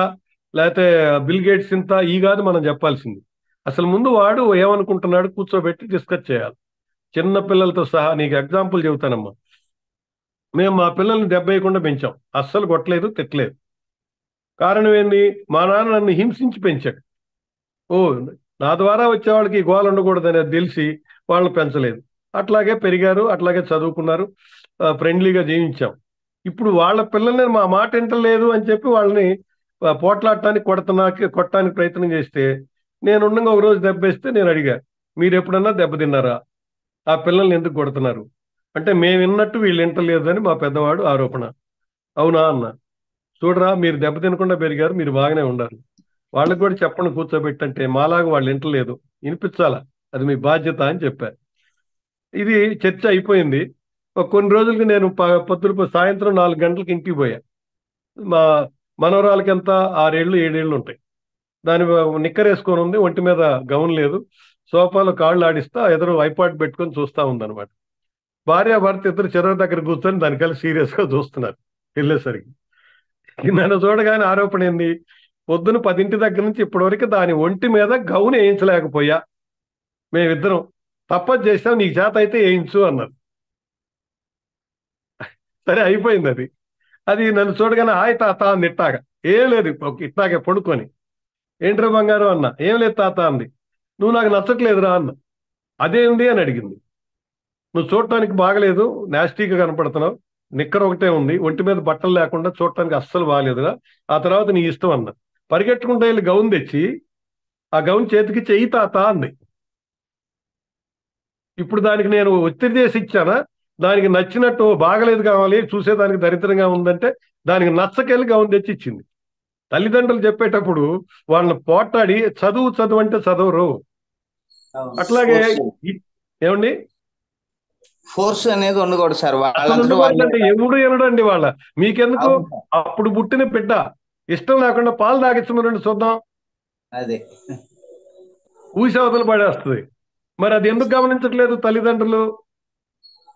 లేకపోతే బిల్ గేట్స్ ఇంత, ఈ కాదు మనం చెప్పాల్సింది. అసలు ముందు వాడు ఏమనుకుంటున్నాడు కూర్చోబెట్టి డిస్కస్ చేయాలి. చిన్న పిల్లలతో సహా. నీకు ఎగ్జాంపుల్ చెబుతానమ్మా. మేము మా పిల్లల్ని దెబ్బేయకుండా పెంచాం, అస్సలు కొట్టలేదు, తిట్టలేదు. కారణం ఏంది? మా నాన్న నన్ను హింసించి పెంచాడు. ఓ, నా ద్వారా వచ్చే వాళ్ళకి గోల ఉండకూడదు అనేది తెలిసి వాళ్ళని పెంచలేదు. అట్లాగే పెరిగారు, అట్లాగే చదువుకున్నారు, ఫ్రెండ్లీగా జీవించాం. ఇప్పుడు వాళ్ళ పిల్లల్ని మా మాట వింటలేదు అని చెప్పి వాళ్ళని పోట్లాడటానికి కొట్టడానికి ప్రయత్నం చేస్తే, నేను ఉండగా ఒక రోజు దెబ్బేస్తే నేను అడిగా, మీరు ఎప్పుడన్నా దెబ్బతిన్నారా? ఆ పిల్లల్ని ఎందుకు కొడుతున్నారు అంటే, మేము విన్నట్టు వీళ్ళు వింటలేదు అని మా పెద్దవాడు ఆరోపణ. అవునా అన్న, చూడరా మీరు దెబ్బ తినకుండా పెరిగారు, మీరు బాగానే ఉండాలి, వాళ్ళకి కూడా చెప్పండి కూర్చోబెట్టంటే, మాలాగా వాళ్ళు వింటలేదు, వినిపించాలా, అది మీ బాధ్యత అని చెప్పారు. ఇది చర్చ అయిపోయింది. కొన్ని రోజులకి నేను సాయంత్రం 4 గంటలకు ఇంటికి పోయా. మా మనవరాలకి ఎంత 6 ఏళ్ళు 7 ఏళ్ళు ఉంటాయి. దాని నిక్కర్ వేసుకొని ఉంది, ఒంటి మీద గౌన్ లేదు, సోఫాలో కాళ్ళు ఆడిస్తా ఎదురు ఐపాడ్ పెట్టుకొని చూస్తా ఉందన్నమాట. భార్య భర్త ఇద్దరు చెరువు దగ్గర కూర్చొని దానికల్లా సీరియస్ గా చూస్తున్నారు. వెళ్ళేసరికి నన్ను చూడగానే ఆరోపణ ఏంది, పొద్దున 10 దగ్గర నుంచి ఇప్పటివరకు దాని ఒంటి మీద గౌన్ వేయించలేకపోయా, మేమిద్దరం తప్పదు చేసాం, నీకు చేత అయితే వేయించు అన్నారు. సరే అయిపోయింది. అది నన్ను చూడగానే హాయ్ తాత అంది. ఇట్టాగా ఏం లేదు, ఇట్టాగే పడుకొని, ఏంట్రా బంగారం అన్న. ఏం లేదు తాత అంది. నువ్వు నాకు నచ్చట్లేదురా అన్న. అదేంది అని అడిగింది. నువ్వు చూడటానికి బాగలేదు, నాస్టీగా కనపడుతున్నావు, నిక్కర ఒకటే ఉంది, ఒంటి మీద బట్టలు లేకుండా చూడటానికి అస్సలు బాగలేదురా, ఆ తర్వాత నీ ఇష్టం అన్న. పరిగెట్టుకుంటూ వెళ్ళి గౌన్ తెచ్చి ఆ గౌన్ చేతికి చెయ్యి తాత అంది. ఇప్పుడు దానికి నేను ఒత్తిడి చేసి ఇచ్చానా? దానికి నచ్చినట్టు బాగలేదు కావాలి, చూసేదానికి దరిద్రంగా ఉందంటే దానికి నచ్చకెళ్ళి గౌన్ తెచ్చి ఇచ్చింది. తల్లిదండ్రులు చెప్పేటప్పుడు వాళ్ళని పోట్లాడి చదువు అంటే చదవరు. అట్లాగే ఏమండి, ఫోర్స్ అనేది ఉండకూడదు సార్. ఎప్పుడు ఎనడండి వాళ్ళ. మీకెందుకు? అప్పుడు పుట్టిన బిడ్డ ఇష్టం లేకుండా పాలు తాగించమనండి చూద్దాం, అదే ఊసి అవతల పడేస్తుంది. మరి అది ఎందుకు గమనించట్లేదు తల్లిదండ్రులు?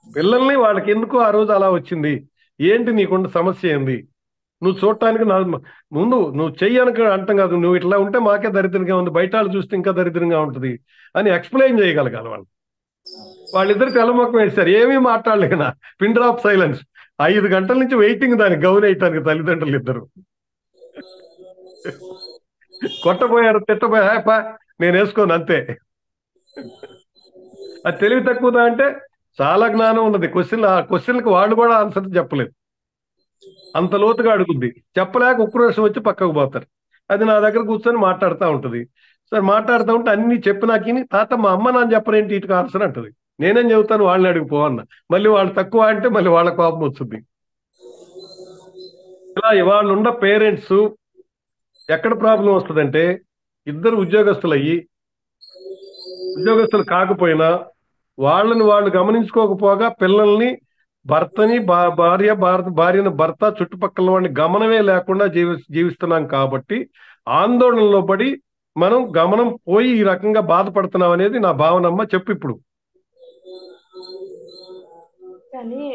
పిల్లల్ని వాళ్ళకి ఎందుకు ఆ రోజు అలా వచ్చింది, ఏంటి నీకున్న సమస్య ఏంది, నువ్వు చూడటానికి ముందు నువ్వు చెయ్యనక అంటాం కాదు, నువ్వు ఇట్లా ఉంటే మాకే దరిద్రంగా ఉంది, బయట వాళ్ళు చూస్తే ఇంకా దరిద్రంగా ఉంటుంది అని ఎక్స్ప్లెయిన్ చేయగలగాలి వాళ్ళు. వాళ్ళిద్దరు తెల్లమొక్కం వేశారు, ఏమీ మాట్లాడలేనా, పిన్ డ్రాప్ సైలెన్స్. 5 గంటల నుంచి వెయిటింగ్ దానికి గౌన్ వేయటానికి తల్లిదండ్రులు ఇద్దరు. కొట్టబోయారు, తిట్టబోయా, నేను వేసుకోను అంతే. అది తెలివి తక్కువదా అంటే చాలా జ్ఞానం ఉన్నది. క్వశ్చన్లకు వాళ్ళు కూడా ఆన్సర్ చెప్పలేదు, అంత లోతుగా అడుగుద్ది. చెప్పలేక ఉక్రోషం వచ్చి పక్కకు పోతారు. అది నా దగ్గర కూర్చొని మాట్లాడుతూ ఉంటుంది. సరే మాట్లాడుతూ ఉంటే అన్ని చెప్పినాకి, తాత మా అమ్మ నాన్న చెప్పరేంటి ఇటుకు ఆన్సర్ అంటుంది. నేనేం చెబుతాను, వాళ్ళని అడిగిపో అన్న. మళ్ళీ వాళ్ళు తక్కువ అంటే మళ్ళీ వాళ్ళ కోపం వస్తుంది. ఇలా వాళ్ళు ఉన్న పేరెంట్స్ ఎక్కడ ప్రాబ్లం వస్తుందంటే, ఇద్దరు ఉద్యోగస్తులు కాకపోయినా వాళ్ళని వాళ్ళు గమనించుకోకపోగా పిల్లల్ని, భార్యను భర్త, చుట్టుపక్కల వాడిని గమనమే లేకుండా జీవిస్తున్నాం కాబట్టి ఆందోళనలో పడి మనం గమనం పోయి ఈ రకంగా బాధపడుతున్నాం అనేది నా భావనమ్మ. చెప్పు ఇప్పుడు. కానీ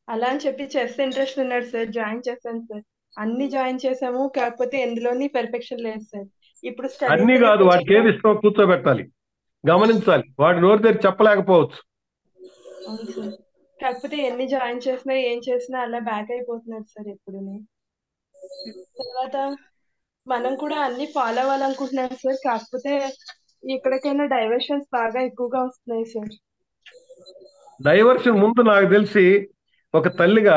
అలా అని చెప్పి చెస్ ఇంట్రెస్ట్ ఉన్నాడు సార్, జాయిన్ చేశాను సార్, అన్ని జాయిన్ చేసాము, కాకపోతే ఎందులోని పెర్ఫెక్షన్ లేదు సార్. ఇప్పుడు అన్ని కాదు, వాడికి ఏది ఇష్టమో కూర్చోబెట్టాలి, గమనించాలి. వాడు నోరు తెరిచి చెప్పలేకపోవచ్చు. అవును సార్, కాకపోతే ఎన్ని జాయిన్ చేసినా ఏం చేసినా అలా బ్యాక్ అయిపోతున్నారు సార్ ఎప్పుడు. తర్వాత మనం కూడా అన్ని ఫాలో అవ్వాలనుకుంటున్నాం సార్, కాకపోతే ఎక్కడికైనా డైవర్షన్స్ బాగా ఎక్కువగా వస్తున్నాయి సార్. డైవర్షన్ ముందు నాకు తెలిసి ఒక తల్లిగా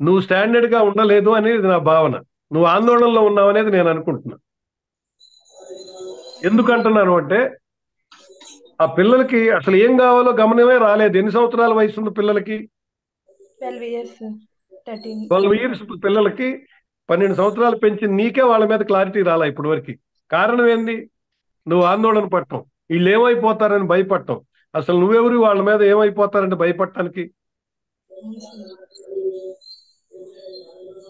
నువ్వు స్టాండర్డ్ గా ఉండలేదు అనేది నా భావన. నువ్వు ఆందోళనలో ఉన్నావు అనేది నేను అనుకుంటున్నా. ఎందుకంటున్నాను అంటే, ఆ పిల్లలకి అసలు ఏం కావాలో గమనమే రాలేదు. ఎన్ని సంవత్సరాల వయసు ఉంది పిల్లలకి? 12 ఇయర్స్ పిల్లలకి 12 సంవత్సరాలు పెంచి నీకే వాళ్ళ మీద క్లారిటీ రాలా ఇప్పటి వరకు. కారణం ఏంది? నువ్వు ఆందోళన పడటం, వీళ్ళు ఏమైపోతారని భయపడటం, అసలు నువ్వెవరు వాళ్ళ మీద ఏమైపోతారంటే భయపడటానికి? అవును సార్.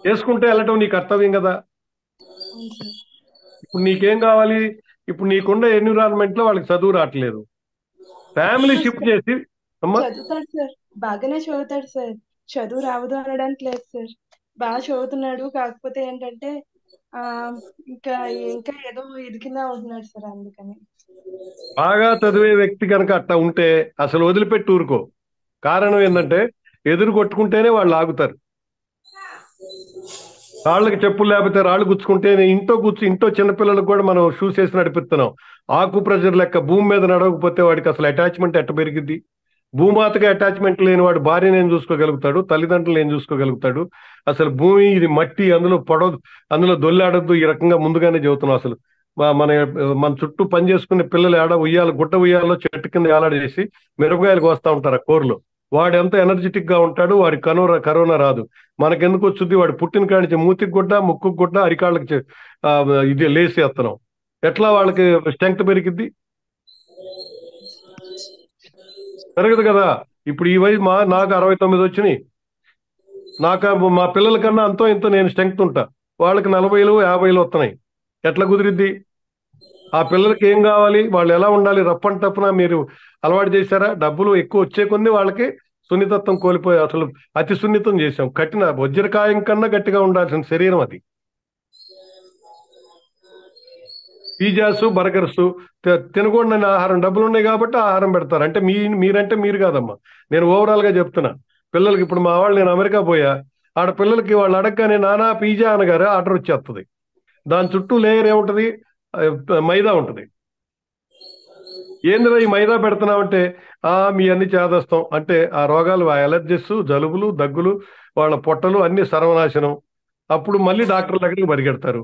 చేసుకుంటే వెళ్ళటం నీ కర్తవ్యం కదా. అవును సార్. ఇప్పుడు నీకేం కావాలి? ఇప్పుడు నీకున్న ఎన్విరాన్మెంట్ లో వాళ్ళకి చదువు రావట్లేదు, ఫ్యామిలీ షిఫ్ట్ చేసి అమ్మా చదువుతాడు సార్, బాగానే చదువుతాడు సార్, చదువు రావదు అనడానికి లేదు సార్, బాగా చదువుతున్నాడు. కాకపోతే ఏంటంటే ఆ ఇంకా ఇంకా ఏదో ఇది కింద ఉంటున్నాడు సార్, అందుకని. బాగా చదివే వ్యక్తి కనుక అట్లా ఉంటే అసలు వదిలిపెట్టి ఊరుకో. కారణం ఏంటంటే ఎదురు కొట్టుకుంటేనే వాళ్ళు ఆగుతారు. రాళ్ళకి చెప్పులు లేకపోతే రాళ్ళు గుచ్చుకుంటే ఇంట్లో చిన్నపిల్లలకు కూడా మనం షూస్ వేసి నడిపిస్తున్నాం. ఆకు ప్రెజర్ లెక్క భూమి మీద నడవకపోతే వాడికి అసలు అటాచ్మెంట్ ఎట్ట పెరిగిద్ది? భూమాతగా అటాచ్మెంట్ లేని వాడు భార్యను ఏం చూసుకోగలుగుతాడు, తల్లిదండ్రులు ఏం చూసుకోగలుగుతాడు? అసలు భూమి ఇది మట్టి, అందులో దొల్లాడొద్దు, ఈ రకంగా ముందుగానే చెబుతున్నాం. అసలు మన మన చుట్టూ పని చేసుకునే పిల్లలు గుట్ట ఉయ్యాలో చెట్టు కింద ఏలాడేసి మిరపకాయలు కోస్తా ఉంటారు ఆ కూరలో. వాడు ఎంత ఎనర్జెటిక్ గా ఉంటాడు, వాడి కరోనా రాదు. మనకెందుకు వచ్చింది? వాడు పుట్టిన కాడి నుంచి మూతికి గుడ్డ, ముక్కుకు గుడ్డ, అరికాళ్ళకి ఇది లేసేస్తున్నాం. ఎట్లా వాళ్ళకి స్ట్రెంగ్త్ పెరిగిద్ది? పెరగదు కదా. ఇప్పుడు ఈ వయసు నాకు 69 వచ్చినాయి. మా పిల్లల కన్నా అంతో ఇంతో నేను స్ట్రెంగ్త్ ఉంటా. వాళ్ళకి 40లు 50లు వస్తున్నాయి. ఎట్లా కుదిరిద్ది? ఆ పిల్లలకి ఏం కావాలి, వాళ్ళు ఎలా ఉండాలి? రఫ్ అండ్ టఫ్న మీరు అలవాటు చేశారా? డబ్బులు ఎక్కువ వచ్చే కొన్ని వాళ్ళకి సున్నితత్వం కోల్పోయి అసలు అతి సున్నితం చేశాం. కట్టిన వజ్రకాయం కన్నా గట్టిగా ఉండాల్సిన శరీరం అది. పిజ్జాస్, బర్గర్స్ తినకూడని ఆహారం, డబ్బులు ఉన్నాయి కాబట్టి ఆహారం పెడతారు. అంటే మీరంటే మీరు కాదమ్మా, నేను ఓవరాల్ గా చెప్తున్నా. పిల్లలకి ఇప్పుడు మా వాళ్ళు, నేను అమెరికా పోయా, ఆడ పిల్లలకి వాళ్ళు అడగగానే నానా పిజ్జా అనగానే ఆర్డర్ వచ్చేస్తుంది. దాని చుట్టూ లేయర్ ఏముంటది? మైదా ఉంటది. ఏందిరా ఈ మైదా పెడుతున్నామంటే మీ అన్ని చేదస్తాం అంటే ఆ రోగాలు, ఆ ఎలర్జీస్, జలుబులు, దగ్గులు, వాళ్ళ పొట్టలు అన్ని సర్వనాశనం. అప్పుడు మళ్ళీ డాక్టర్ దగ్గరికి పరిగెడతారు.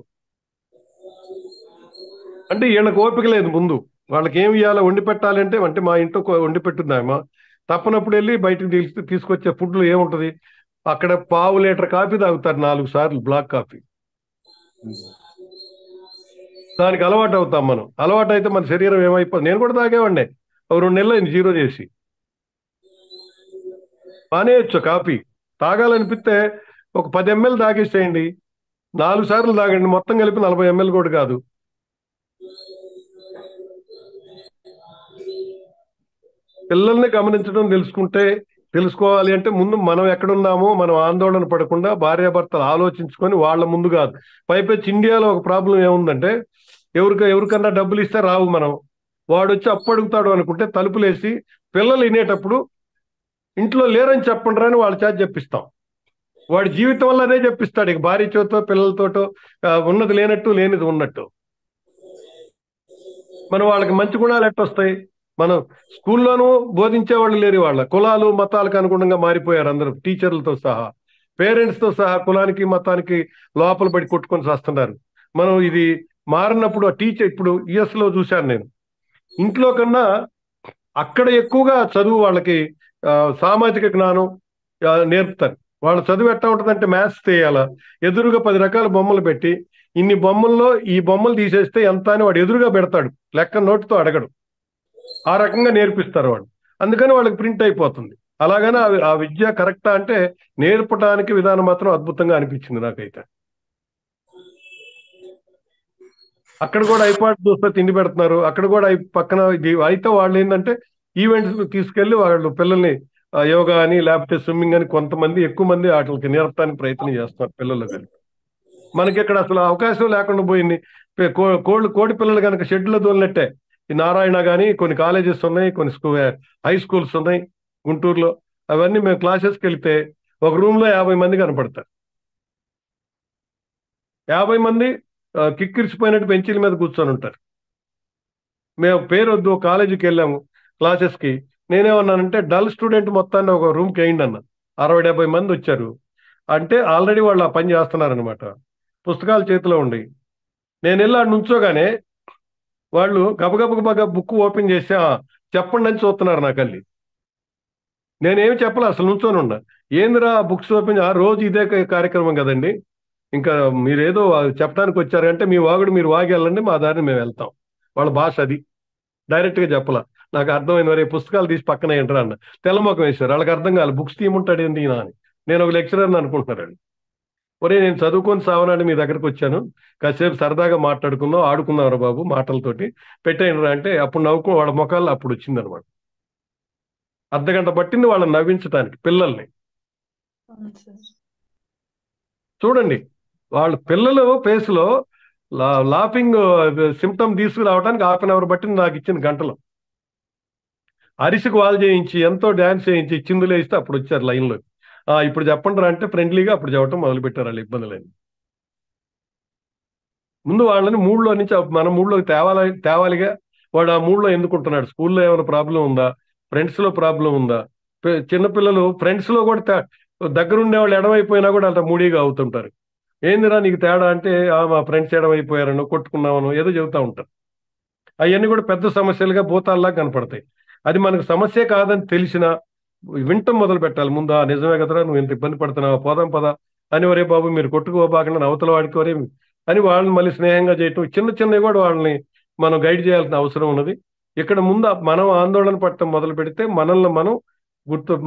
అంటే వీళ్ళకి ఓపిక లేదు. ముందు వాళ్ళకి ఏమి ఇవ్వాలో వండి పెట్టాలంటే, అంటే మా ఇంట్లో వండి పెట్టుందామా, తప్పనప్పుడు వెళ్ళి బయటకు తీసుకొచ్చే ఫుడ్లు ఏముంటది? అక్కడ పావు లీటర్ కాఫీ తాగుతారు 4 సార్లు, బ్లాక్ కాఫీ. దానికి అలవాటు అవుతాం మనం. అలవాటు అయితే మన శరీరం ఏమైపోతుంది? నేను కూడా తాగేవాడినే, ఒక 2 నెలలు అయింది జీరో చేసి. మానేయచ్చు కాఫీ. తాగాలనిపిస్తే ఒక 10 ml తాగేసేయండి, 4 సార్లు తాగండి, మొత్తం కలిపి 40 ml కూడా కాదు. పిల్లల్ని గమనించడం తెలుసుకోవాలి అంటే ముందు మనం ఎక్కడున్నామో మనం ఆందోళన పడకుండా భార్యాభర్తలు ఆలోచించుకొని వాళ్ళ ముందు కాదు. పైపెచ్చి ఇండియాలో ఒక ప్రాబ్లం ఏముందంటే, ఎవరికన్నా డబ్బులు ఇస్తే రావు. వాడు వచ్చి అప్పు అడుగుతాడు అనుకుంటే తలుపులేసి పిల్లలు వినేటప్పుడు ఇంట్లో లేరని చెప్పండి అని వాళ్ళ చేత చెప్పిస్తాం. వాడి జీవితం వల్ల అదే చెప్పిస్తాడు. ఇక భార్యతోటో పిల్లలతోటో ఉన్నది లేనట్టు, లేనిది ఉన్నట్టు. మనం వాళ్ళకి మంచి గుణాలు ఎట్టొస్తాయి? మనం స్కూల్లోనూ బోధించే వాళ్ళు లేరు. వాళ్ళ కులాలు మతాలకు అనుగుణంగా మారిపోయారు అందరూ, టీచర్లతో సహా, పేరెంట్స్ తో సహా కులానికి మతానికి లోపల పడి కొట్టుకొని వస్తున్నారు. మనం ఇది మారినప్పుడు ఆ టీచర్, ఇప్పుడు యుఎస్ లో చూశాను నేను, ఇంట్లో కన్నా అక్కడ ఎక్కువగా చదువు వాళ్ళకి సామాజిక జ్ఞానం నేర్పుతారు. వాళ్ళ చదువు ఎట్లా ఉంటుందంటే మ్యాథ్స్ చేయాలా, ఎదురుగా 10 రకాల బొమ్మలు పెట్టి ఇన్ని బొమ్మల్లో ఈ బొమ్మలు తీసేస్తే ఎంత అని వాడు ఎదురుగా పెడతాడు, లెక్క నోటితో అడగడు. ఆ రకంగా నేర్పిస్తారు వాళ్ళు. అందుకని వాళ్ళకి ప్రింట్ అయిపోతుంది. అలాగనే ఆ విద్య కరెక్టా అంటే నేర్పడానికి విధానం మాత్రం అద్భుతంగా అనిపించింది నాకైతే. అక్కడ కూడా ఐపాడ్ చూస్తే తిండి పెడుతున్నారు. అక్కడ కూడా పక్కన అయితే వాళ్ళు ఏంటంటే ఈవెంట్స్ తీసుకెళ్లి వాళ్ళు పిల్లల్ని యోగా అని లేకపోతే స్విమ్మింగ్ అని కొంతమంది, ఎక్కువ మంది వాటికి నేర్పడానికి ప్రయత్నం చేస్తున్నారు పిల్లలు కలిపి. మనకి ఇక్కడ అసలు అవకాశం లేకుండా పోయింది. కోడి పిల్లలు కనుక షెడ్లో దోలినట్టే. ఈ నారాయణ కానీ కొన్ని కాలేజెస్ ఉన్నాయి, కొన్ని హై స్కూల్స్ ఉన్నాయి గుంటూరులో. అవన్నీ మేము క్లాసెస్కి వెళ్తే ఒక రూమ్ లో 50 మంది కనపడతారు. 50 మంది కిక్కిరిసిపోయినట్టు బెంచీల మీద కూర్చొని ఉంటారు. మేము పేరొద్దు కాలేజీకి వెళ్ళాము క్లాసెస్కి. నేనేమన్నానంటే డల్ స్టూడెంట్ మొత్తాన్ని ఒక రూమ్కి వేయండి అన్న. 60-70 మంది వచ్చారు. అంటే ఆల్రెడీ వాళ్ళు ఆ పని చేస్తున్నారనమాట, పుస్తకాలు చేతిలో ఉండి. నేను వెళ్ళి నుంచోగానే వాళ్ళు గబగబగబగా బుక్ ఓపెన్ చేసి చెప్పండి అని చూస్తున్నారు నా కళ్ళి. నేనేమి చెప్పలే, అసలు నుంచొని ఉన్నా. ఏందిరా బుక్స్ ఓపెన్, రోజు ఇదే కార్యక్రమం కదండి, ఇంకా మీరేదో చెప్పడానికి వచ్చారంటే మీ వాగుడు మీరు వాగి వెళ్ళండి, మా దారిని మేము వెళ్తాం. వాళ్ళ భాష అది, డైరెక్ట్గా చెప్పలా. నాకు అర్థమైంది, మరి పుస్తకాలు తీసి పక్కన ఏంటరా అన్న. తెల్లమొఖం వేశారు, వాళ్ళకి అర్థం కాదు బుక్స్ తీయమంటాడు ఏంటి ఈయన అని. నేను ఒక లెక్చరర్ని అనుకుంటున్నారండి. ఒరే నేను చదువుకొని సావనాడు మీ దగ్గరకు వచ్చాను, కాసేపు సరదాగా మాట్లాడుకుందాం ఆడుకుందాం రా బాబు మాటలతోటి పెట్టేయండి రా అంటే అప్పుడు నవ్వుకో వాళ్ళ ముఖాల్లో అప్పుడు వచ్చింది అనమాట. అర్ధగంట పట్టింది వాళ్ళని నవ్వించడానికి పిల్లల్ని. చూడండి వాళ్ళ పిల్లలు ఫేస్లో లాఫింగ్ సిమ్టమ్ తీసుకురావడానికి 1/2 అవర్ పట్టింది నాకు ఇచ్చిన గంటలో. అరిసికి వాల్ చేయించి ఎంతో డ్యాన్స్ చేయించి చిందులు వేస్తే అప్పుడు వచ్చారు లైన్లో. ఇప్పుడు చెప్పండి రా అంటే ఫ్రెండ్లీగా అప్పుడు చెప్పడం మొదలుపెట్టారు వాళ్ళు ఇబ్బందులని. ముందు వాళ్ళని మూడ్లో నుంచి మన మూడ్లోకి తేవాలిగా. వాడు ఆ మూడ్లో ఎందుకుంటున్నాడు, స్కూల్లో ఏమైనా ప్రాబ్లం ఉందా, ఫ్రెండ్స్లో ప్రాబ్లం ఉందా. చిన్నపిల్లలు ఫ్రెండ్స్లో కూడా దగ్గరుండే వాళ్ళు ఎడమైపోయినా కూడా అంత మూడీగా అవుతుంటారు. ఏందిరా నీకు తేడా అంటే మా ఫ్రెండ్స్ ఎడమైపోయారనో కొట్టుకున్నామనో ఏదో చెబుతూ ఉంటారు. అవన్నీ కూడా పెద్ద సమస్యలుగా భూతాల్లా కనపడతాయి. అది మనకు సమస్య కాదని తెలిసినా వింటం మొదలు పెట్టాలి ముందు. నిజమే కదరా నువ్వు ఎంత ఇబ్బంది పడుతున్నావు, పోదాం పదా అని, వరే బాబు మీరు కొట్టుకోబాకుండా అవతల వాడుకోరే అని వాళ్ళని మళ్ళీ స్నేహంగా చేయటం, చిన్న చిన్నవి కూడా వాళ్ళని మనం గైడ్ చేయాల్సిన అవసరం ఉన్నది. ఇక్కడ ముందు మనం ఆందోళన పడటం మొదలు పెడితే మనల్ని మనం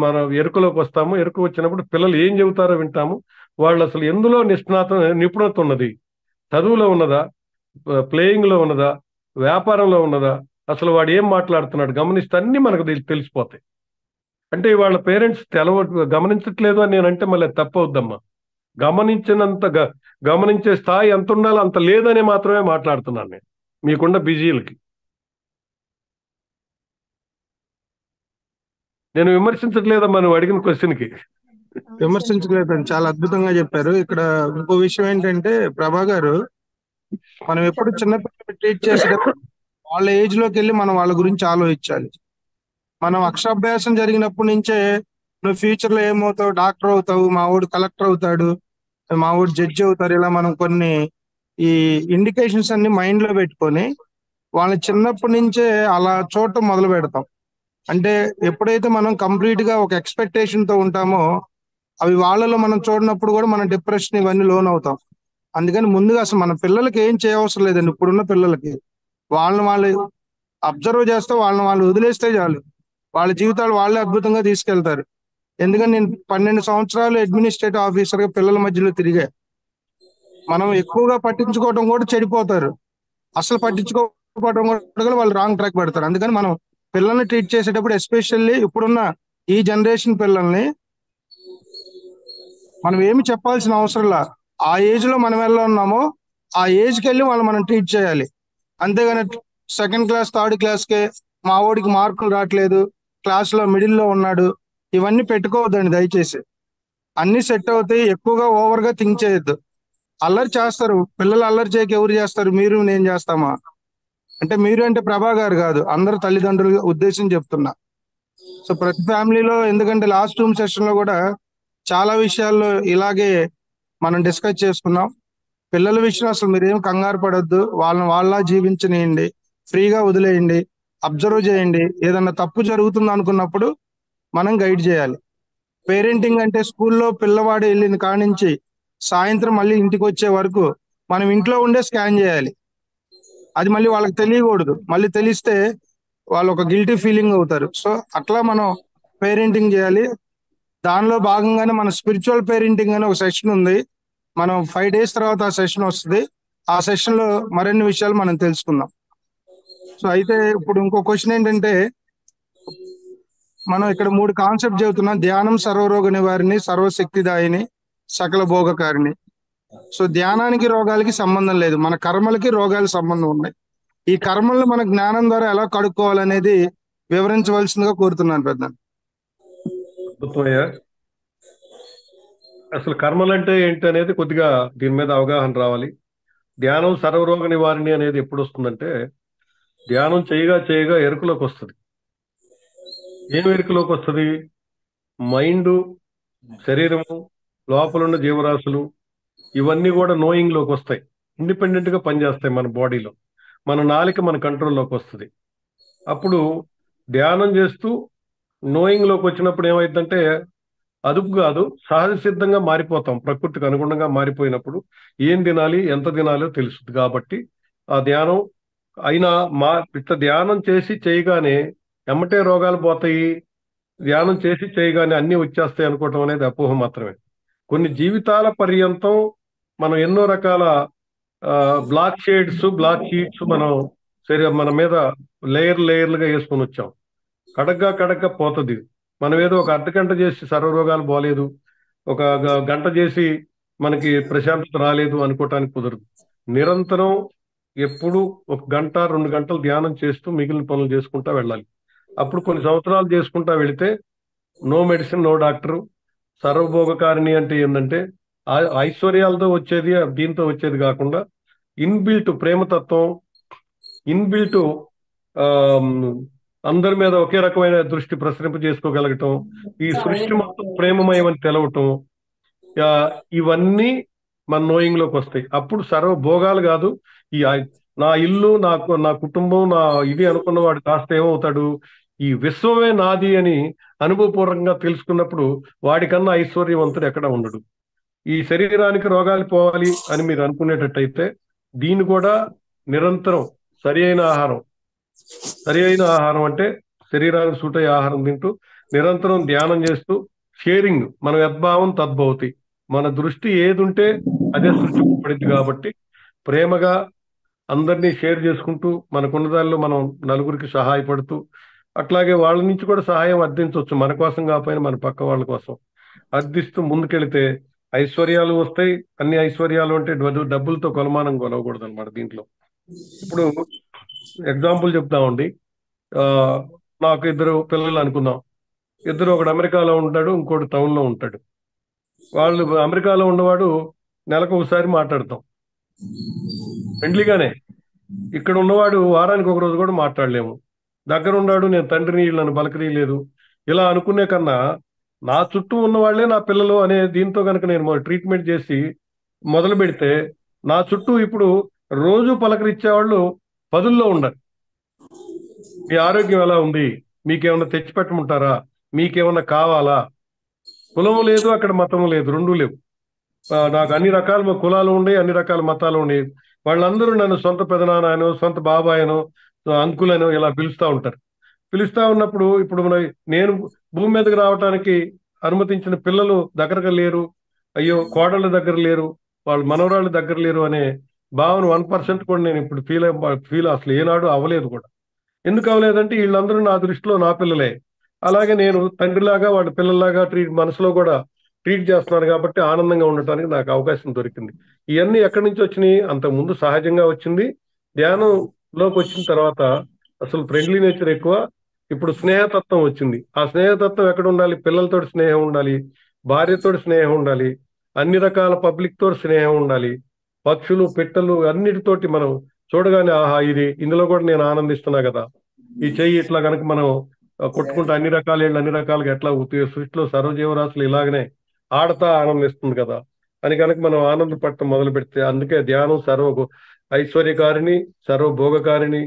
మన ఎరుకలోకి వస్తాము. ఎరుక వచ్చినప్పుడు పిల్లలు ఏం చెబుతారో వింటాము. వాళ్ళు అసలు ఎందులో నిపుణత ఉన్నది, చదువులో ఉన్నదా, ప్లేయింగ్లో ఉన్నదా, వ్యాపారంలో ఉన్నదా, అసలు వాడు ఏం మాట్లాడుతున్నాడు గమనిస్తే అన్ని మనకు తెలిసిపోతాయి. అంటే వాళ్ళ పేరెంట్స్ గమనించట్లేదు అని నేనంటే మళ్ళీ తప్పవుద్దమ్మా. గమనించే స్థాయి ఎంత ఉండాలో అంత లేదని మాత్రమే మాట్లాడుతున్నాను నేను మీకున్న బిజీలకి. నేను విమర్శించట్లేదమ్మా నువ్వు అడిగిన క్వశ్చన్కి. విమర్శించలేదండి, చాలా అద్భుతంగా చెప్పారు. ఇక్కడ ఇంకో విషయం ఏంటంటే ప్రభా గారు, మనం ఎప్పుడు చిన్నపిల్లలు ట్రీట్ చేసేటప్పుడు వాళ్ళ ఏజ్ లోకి వెళ్ళి మనం వాళ్ళ గురించి ఆలోచించాలి. మనం అక్షరాభ్యాసం జరిగినప్పటి నుంచే నువ్వు ఫ్యూచర్ లో ఏమవుతావు, డాక్టర్ అవుతావు, మా వాడు కలెక్టర్ అవుతాడు, మా వాడు జడ్జి అవుతారు, ఇలా మనం కొన్ని ఈ ఇండికేషన్స్ అన్ని మైండ్ లో పెట్టుకొని వాళ్ళని చిన్నప్పటి నుంచే అలా చూడటం మొదలు పెడతాం. అంటే ఎప్పుడైతే మనం కంప్లీట్ గా ఒక ఎక్స్పెక్టేషన్ తో ఉంటామో అవి వాళ్ళలో మనం చూడనప్పుడు కూడా మనం డిప్రెషన్ ఇవన్నీ లోన్ అవుతాం. అందుకని ముందుగా అసలు మన పిల్లలకి ఏం చేయవసరం లేదండి. ఇప్పుడున్న పిల్లలకి వాళ్ళని వాళ్ళు అబ్జర్వ్ చేస్తే వాళ్ళని వాళ్ళు వదిలేస్తే చాలు, వాళ్ళ జీవితాలు వాళ్ళే అద్భుతంగా తీసుకెళ్తారు. ఎందుకని నేను 12 సంవత్సరాలు అడ్మినిస్ట్రేటివ్ ఆఫీసర్ గా పిల్లల మధ్యలో తిరిగా. మనం ఎక్కువగా పట్టించుకోవడం కూడా చెడిపోతారు, అసలు పట్టించుకోవడం కూడా వాళ్ళు రాంగ్ ట్రాక్ పెడతారు. అందుకని మనం పిల్లల్ని ట్రీట్ చేసేటప్పుడు ఎస్పెషల్లీ ఇప్పుడున్న ఈ జనరేషన్ పిల్లల్ని మనం ఏమి చెప్పాల్సిన అవసరంలా, ఆ ఏజ్ లో మనం ఎలా ఉన్నామో ఆ ఏజ్కి వెళ్ళి వాళ్ళు మనం ట్రీట్ చేయాలి. అంతేగాని 2nd క్లాస్ 3rd క్లాస్కే మా వాడికి మార్కులు రావట్లేదు, క్లాస్లో మిడిల్లో ఉన్నాడు, ఇవన్నీ పెట్టుకోవద్దండి దయచేసి. అన్ని సెట్ అవుతాయి, ఎక్కువగా ఓవర్గా థింక్ చేయొద్దు. అల్లరి చేస్తారు పిల్లలు, అల్లరి చేయక ఎవరు చేస్తారు, మీరు నేను చేస్తామా అంటే మీరు అంటే ప్రభా గారు కాదు, అందరు తల్లిదండ్రుల ఉద్దేశం చెప్తున్నా. సో ప్రతి ఫ్యామిలీలో, ఎందుకంటే లాస్ట్ రూమ్ సెషన్ లో కూడా చాలా విషయాల్లో ఇలాగే మనం డిస్కస్ చేసుకున్నాం. పిల్లల విషయం అసలు మీరేం కంగారు పడొద్దు, వాళ్ళని వాళ్ళ జీవించనియండి, ఫ్రీగా వదిలేయండి, అబ్జర్వ్ చేయండి. ఏదన్నా తప్పు జరుగుతుంది అనుకున్నప్పుడు మనం గైడ్ చేయాలి. పేరెంటింగ్ అంటే స్కూల్లో పిల్లవాడు వెళ్ళిన కానించి సాయంత్రం మళ్ళీ ఇంటికి వచ్చే వరకు మనం ఇంట్లో ఉండే స్కాన్ చేయాలి. అది మళ్ళీ వాళ్ళకి తెలియకూడదు, మళ్ళీ తెలిస్తే వాళ్ళు ఒక గిల్టీ ఫీలింగ్ అవుతారు. సో అట్లా మనం పేరెంటింగ్ చేయాలి. దానిలో భాగంగానే మన స్పిరిచువల్ పేరెంటింగ్ అనే ఒక సెషన్ ఉంది. మనం 5 days తర్వాత ఆ సెషన్ వస్తుంది. ఆ సెషన్ లో మరిన్ని విషయాలు మనం తెలుసుకుందాం. సో అయితే ఇప్పుడు ఇంకో క్వశ్చన్ ఏంటంటే, మనం ఇక్కడ 3 కాన్సెప్ట్ చెబుతున్నాం. ధ్యానం సర్వరోగ నివారిణి, సర్వశక్తిదాయిని, సకల భోగకారిణి. సో ధ్యానానికి రోగాలకి సంబంధం లేదు, మన కర్మలకి రోగాల సంబంధం ఉన్నాయి. ఈ కర్మలను మన జ్ఞానం ద్వారా ఎలా కడుక్కోవాలనేది వివరించవలసిందిగా కోరుతున్నాను పెద్ద. అసలు కర్మలు అంటే ఏంటి అనేది కొద్దిగా దీని మీద అవగాహన రావాలి. ధ్యానం సర్వరోగ నివారిణి అనేది ఎప్పుడు వస్తుందంటే, ధ్యానం చేయగా చేయగా ఎరుకలోకి వస్తుంది. ఏం ఎరుకలోకి వస్తుంది? మైండ్, శరీరము, లోపలున్న జీవరాశులు ఇవన్నీ కూడా నోయింగ్ లోకి వస్తాయి, ఇండిపెండెంట్ గా పనిచేస్తాయి మన బాడీలో. మన నాలిక మన కంట్రోల్లోకి వస్తుంది. అప్పుడు ధ్యానం చేస్తూ నోయింగ్ లోకి వచ్చినప్పుడు ఏమైందంటే అదుపు కాదు, సహజ సిద్ధంగా మారిపోతాం. ప్రకృతికి అనుగుణంగా మారిపోయినప్పుడు ఏం తినాలి ఎంత తినాలో తెలుస్తుంది. కాబట్టి ఆ ధ్యానం అయినా ఇట్లా ధ్యానం చేసి చేయగానే ఎమ్మటే రోగాలు పోతాయి, ధ్యానం చేసి చేయగానే అన్ని వచ్చేస్తాయి అనుకోవటం అనేది అపోహ మాత్రమే. కొన్ని జీవితాల పర్యంతం మనం ఎన్నో రకాల బ్లాక్ షీట్స్ మనం మన మీద లేయర్లుగా వేసుకొని వచ్చాం. కడగ్గా పోతుంది. మనం ఏదో ఒక అర్ధగంట చేసి సర్వరోగాలు పోలేదు, ఒక గంట చేసి మనకి ప్రశాంతత రాలేదు అనుకోవటానికి కుదరదు. నిరంతరం ఎప్పుడు ఒక గంట 2 గంటలు ధ్యానం చేస్తూ మిగిలిన పనులు చేసుకుంటా వెళ్ళాలి. అప్పుడు కొన్ని సంవత్సరాలు చేసుకుంటా వెళితే నో మెడిసిన్, నో డాక్టర్, సర్వభోగకారిణి అంటే ఏంటంటే ఐశ్వర్యాలతో వచ్చేది, దీంతో వచ్చేది కాకుండా ఇన్బిల్ట్ ప్రేమతత్వం, ఇన్బిల్ట్ అందరి మీద ఒకే రకమైన దృష్టి ప్రసరింప చేసుకోగలగటం, ఈ సృష్టి మొత్తం ప్రేమమయం అని తెలవటం, ఇవన్నీ మన నోయింగ్ లోకి వస్తాయి. అప్పుడు సర్వ భోగాలు కాదు, నా ఇల్లు, నా కుటుంబం, నా ఇది అనుకున్నవాడు కాస్త ఏమవుతాడు, ఈ విశ్వమే నాది అని అనుభవపూర్వకంగా తెలుసుకున్నప్పుడు వాడికన్నా ఐశ్వర్యవంతుడు ఎక్కడ ఉండడు. ఈ శరీరానికి రోగాలు పోవాలి అని మీరు అనుకునేటట్టయితే దీన్ని కూడా నిరంతరం సరి అయిన ఆహారం అంటే శరీరానికి సూట్ అయ్యే ఆహారం తింటూ నిరంతరం ధ్యానం చేస్తూ షేరింగ్, మన యద్భావం తద్భవతి, మన దృష్టి ఏది ఉంటే అదే సృష్టింపబడింది. కాబట్టి ప్రేమగా అందరినీ షేర్ చేసుకుంటూ మనకున్న దానిలో మనం నలుగురికి సహాయపడుతూ, అట్లాగే వాళ్ళ నుంచి కూడా సహాయం అర్థించవచ్చు, మన కోసం కాకపోయినా మన పక్క వాళ్ళ కోసం అర్థిస్తూ ముందుకెళితే ఐశ్వర్యాలు వస్తాయి. అన్ని ఐశ్వర్యాలు అంటే డబ్బులతో కొలమానం కొలవకూడదు అనమాట దీంట్లో. ఇప్పుడు ఎగ్జాంపుల్ చెప్తామండి. నాకు 2 పిల్లలు అనుకుందాం. ఒకడు అమెరికాలో ఉంటాడు, ఇంకోటి టౌన్లో ఉంటాడు. వాళ్ళు అమెరికాలో ఉన్నవాడు నెలకు ఒకసారి మాట్లాడతాం ఫ్రెండ్లీగానే. ఇక్కడ ఉన్నవాడు వారానికి ఒక రోజు కూడా మాట్లాడలేము. దగ్గర ఉన్నాడు, నేను తండ్రిని వీళ్ళని పలకరీలేదు. ఇలా అనుకునే కన్నా నా చుట్టూ ఉన్న వాళ్ళే నా పిల్లలు అనే దీంతో కనుక నేను ట్రీట్మెంట్ చేసి మొదలు పెడితే నా చుట్టూ ఇప్పుడు రోజు పలకరించేవాళ్ళు 10లో ఉండరు. మీ ఆరోగ్యం ఎలా ఉంది, మీకేమన్నా తెచ్చిపెట్టమంటారా, మీకేమన్నా కావాలా, కులం లేదు అక్కడ, మతం లేదు, 2 లేవు. నాకు అన్ని రకాల కులాలు ఉన్నాయి, అన్ని రకాల మతాలు ఉన్నాయి. వాళ్ళందరూ నన్ను సొంత పెదనాన్ననో, సొంత బాబాయనో, అంకుల్ అనో ఇలా పిలుస్తూ ఉంటారు. పిలుస్తా ఉన్నప్పుడు ఇప్పుడు నేను భూమి మీదకి రావడానికి అనుమతించిన పిల్లలు దగ్గరగా లేరు, అయ్యో కోడళ్ళ దగ్గర లేరు, వాళ్ళ మనవరాళ్ళ దగ్గర లేరు అనే భావన 1% కూడా నేను ఇప్పుడు ఫీల్ అసలు ఏనాడు అవ్వలేదు కూడా. ఎందుకు అవ్వలేదంటే వీళ్ళందరూ నా దృష్టిలో నా పిల్లలే. అలాగే నేను తండ్రిలాగా వాళ్ళ పిల్లల్లాగా మనసులో కూడా ట్రీట్ చేస్తున్నాను కాబట్టి ఆనందంగా ఉండటానికి నాకు అవకాశం దొరికింది. ఇవన్నీ ఎక్కడి నుంచి వచ్చినాయి? అంతకుముందు సహజంగా వచ్చింది. ధ్యానంలోకి వచ్చిన తర్వాత అసలు ఫ్రెండ్లీ నేచర్ ఎక్కువ, ఇప్పుడు స్నేహతత్వం వచ్చింది. ఆ స్నేహతత్వం ఎక్కడ ఉండాలి? పిల్లలతోటి స్నేహం ఉండాలి, భార్యతోటి స్నేహం ఉండాలి, అన్ని రకాల పబ్లిక్ తోటి స్నేహం ఉండాలి, పక్షులు పిట్టలు అన్నిటితోటి మనం చూడగానే ఆహా ఇందులో కూడా నేను ఆనందిస్తున్నా కదా, ఈ చెయ్యి ఇట్లా కనుక మనం కొట్టుకుంటూ అన్ని రకాలుగా ఎట్లా సృష్టిలో సర్వజీవరాశులు ఇలాగనే ఆడతా ఆనందిస్తుంది కదా అని కనుక మనం ఆనందపడటం మొదలు పెడితే, అందుకే ధ్యానం ఐశ్వర్యకారిణి, సర్వభోగకారిణి,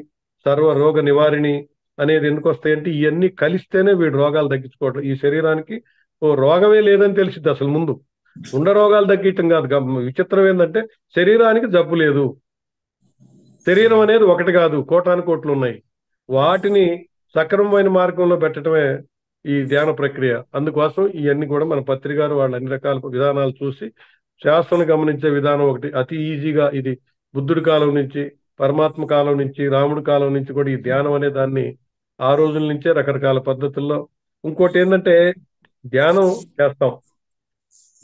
సర్వ రోగ నివారిణి అనేది ఎందుకు వస్తాయంటే ఇవన్నీ కలిస్తేనే వీడు రోగాలు తగ్గించుకోవడం. ఈ శరీరానికి ఓ రోగమే లేదని తెలిసింది అసలు ముందు. ఉన్న రోగాలు తగ్గించడం కాదు. విచిత్రం ఏంటంటే శరీరానికి జబ్బు లేదు. శరీరం అనేది ఒకటి కాదు, కోటాను కోట్లు ఉన్నాయి. వాటిని సక్రమమైన మార్గంలో పెట్టడమే ఈ ధ్యాన ప్రక్రియ. అందుకోసం ఇవన్నీ కూడా మన పత్రికారు వాళ్ళు అన్ని రకాల విధానాలు చూసి శాస్త్రం గమనించే విధానం ఒకటి అతి ఈజీగా, ఇది బుద్ధుడి కాలం నుంచి, పరమాత్మ కాలం నుంచి, రాముడి కాలం నుంచి కూడా ఈ ధ్యానం అనే దాన్ని ఆ రోజుల నుంచే రకరకాల పద్ధతుల్లో. ఇంకోటి ఏంటంటే ధ్యానం చేస్తాం,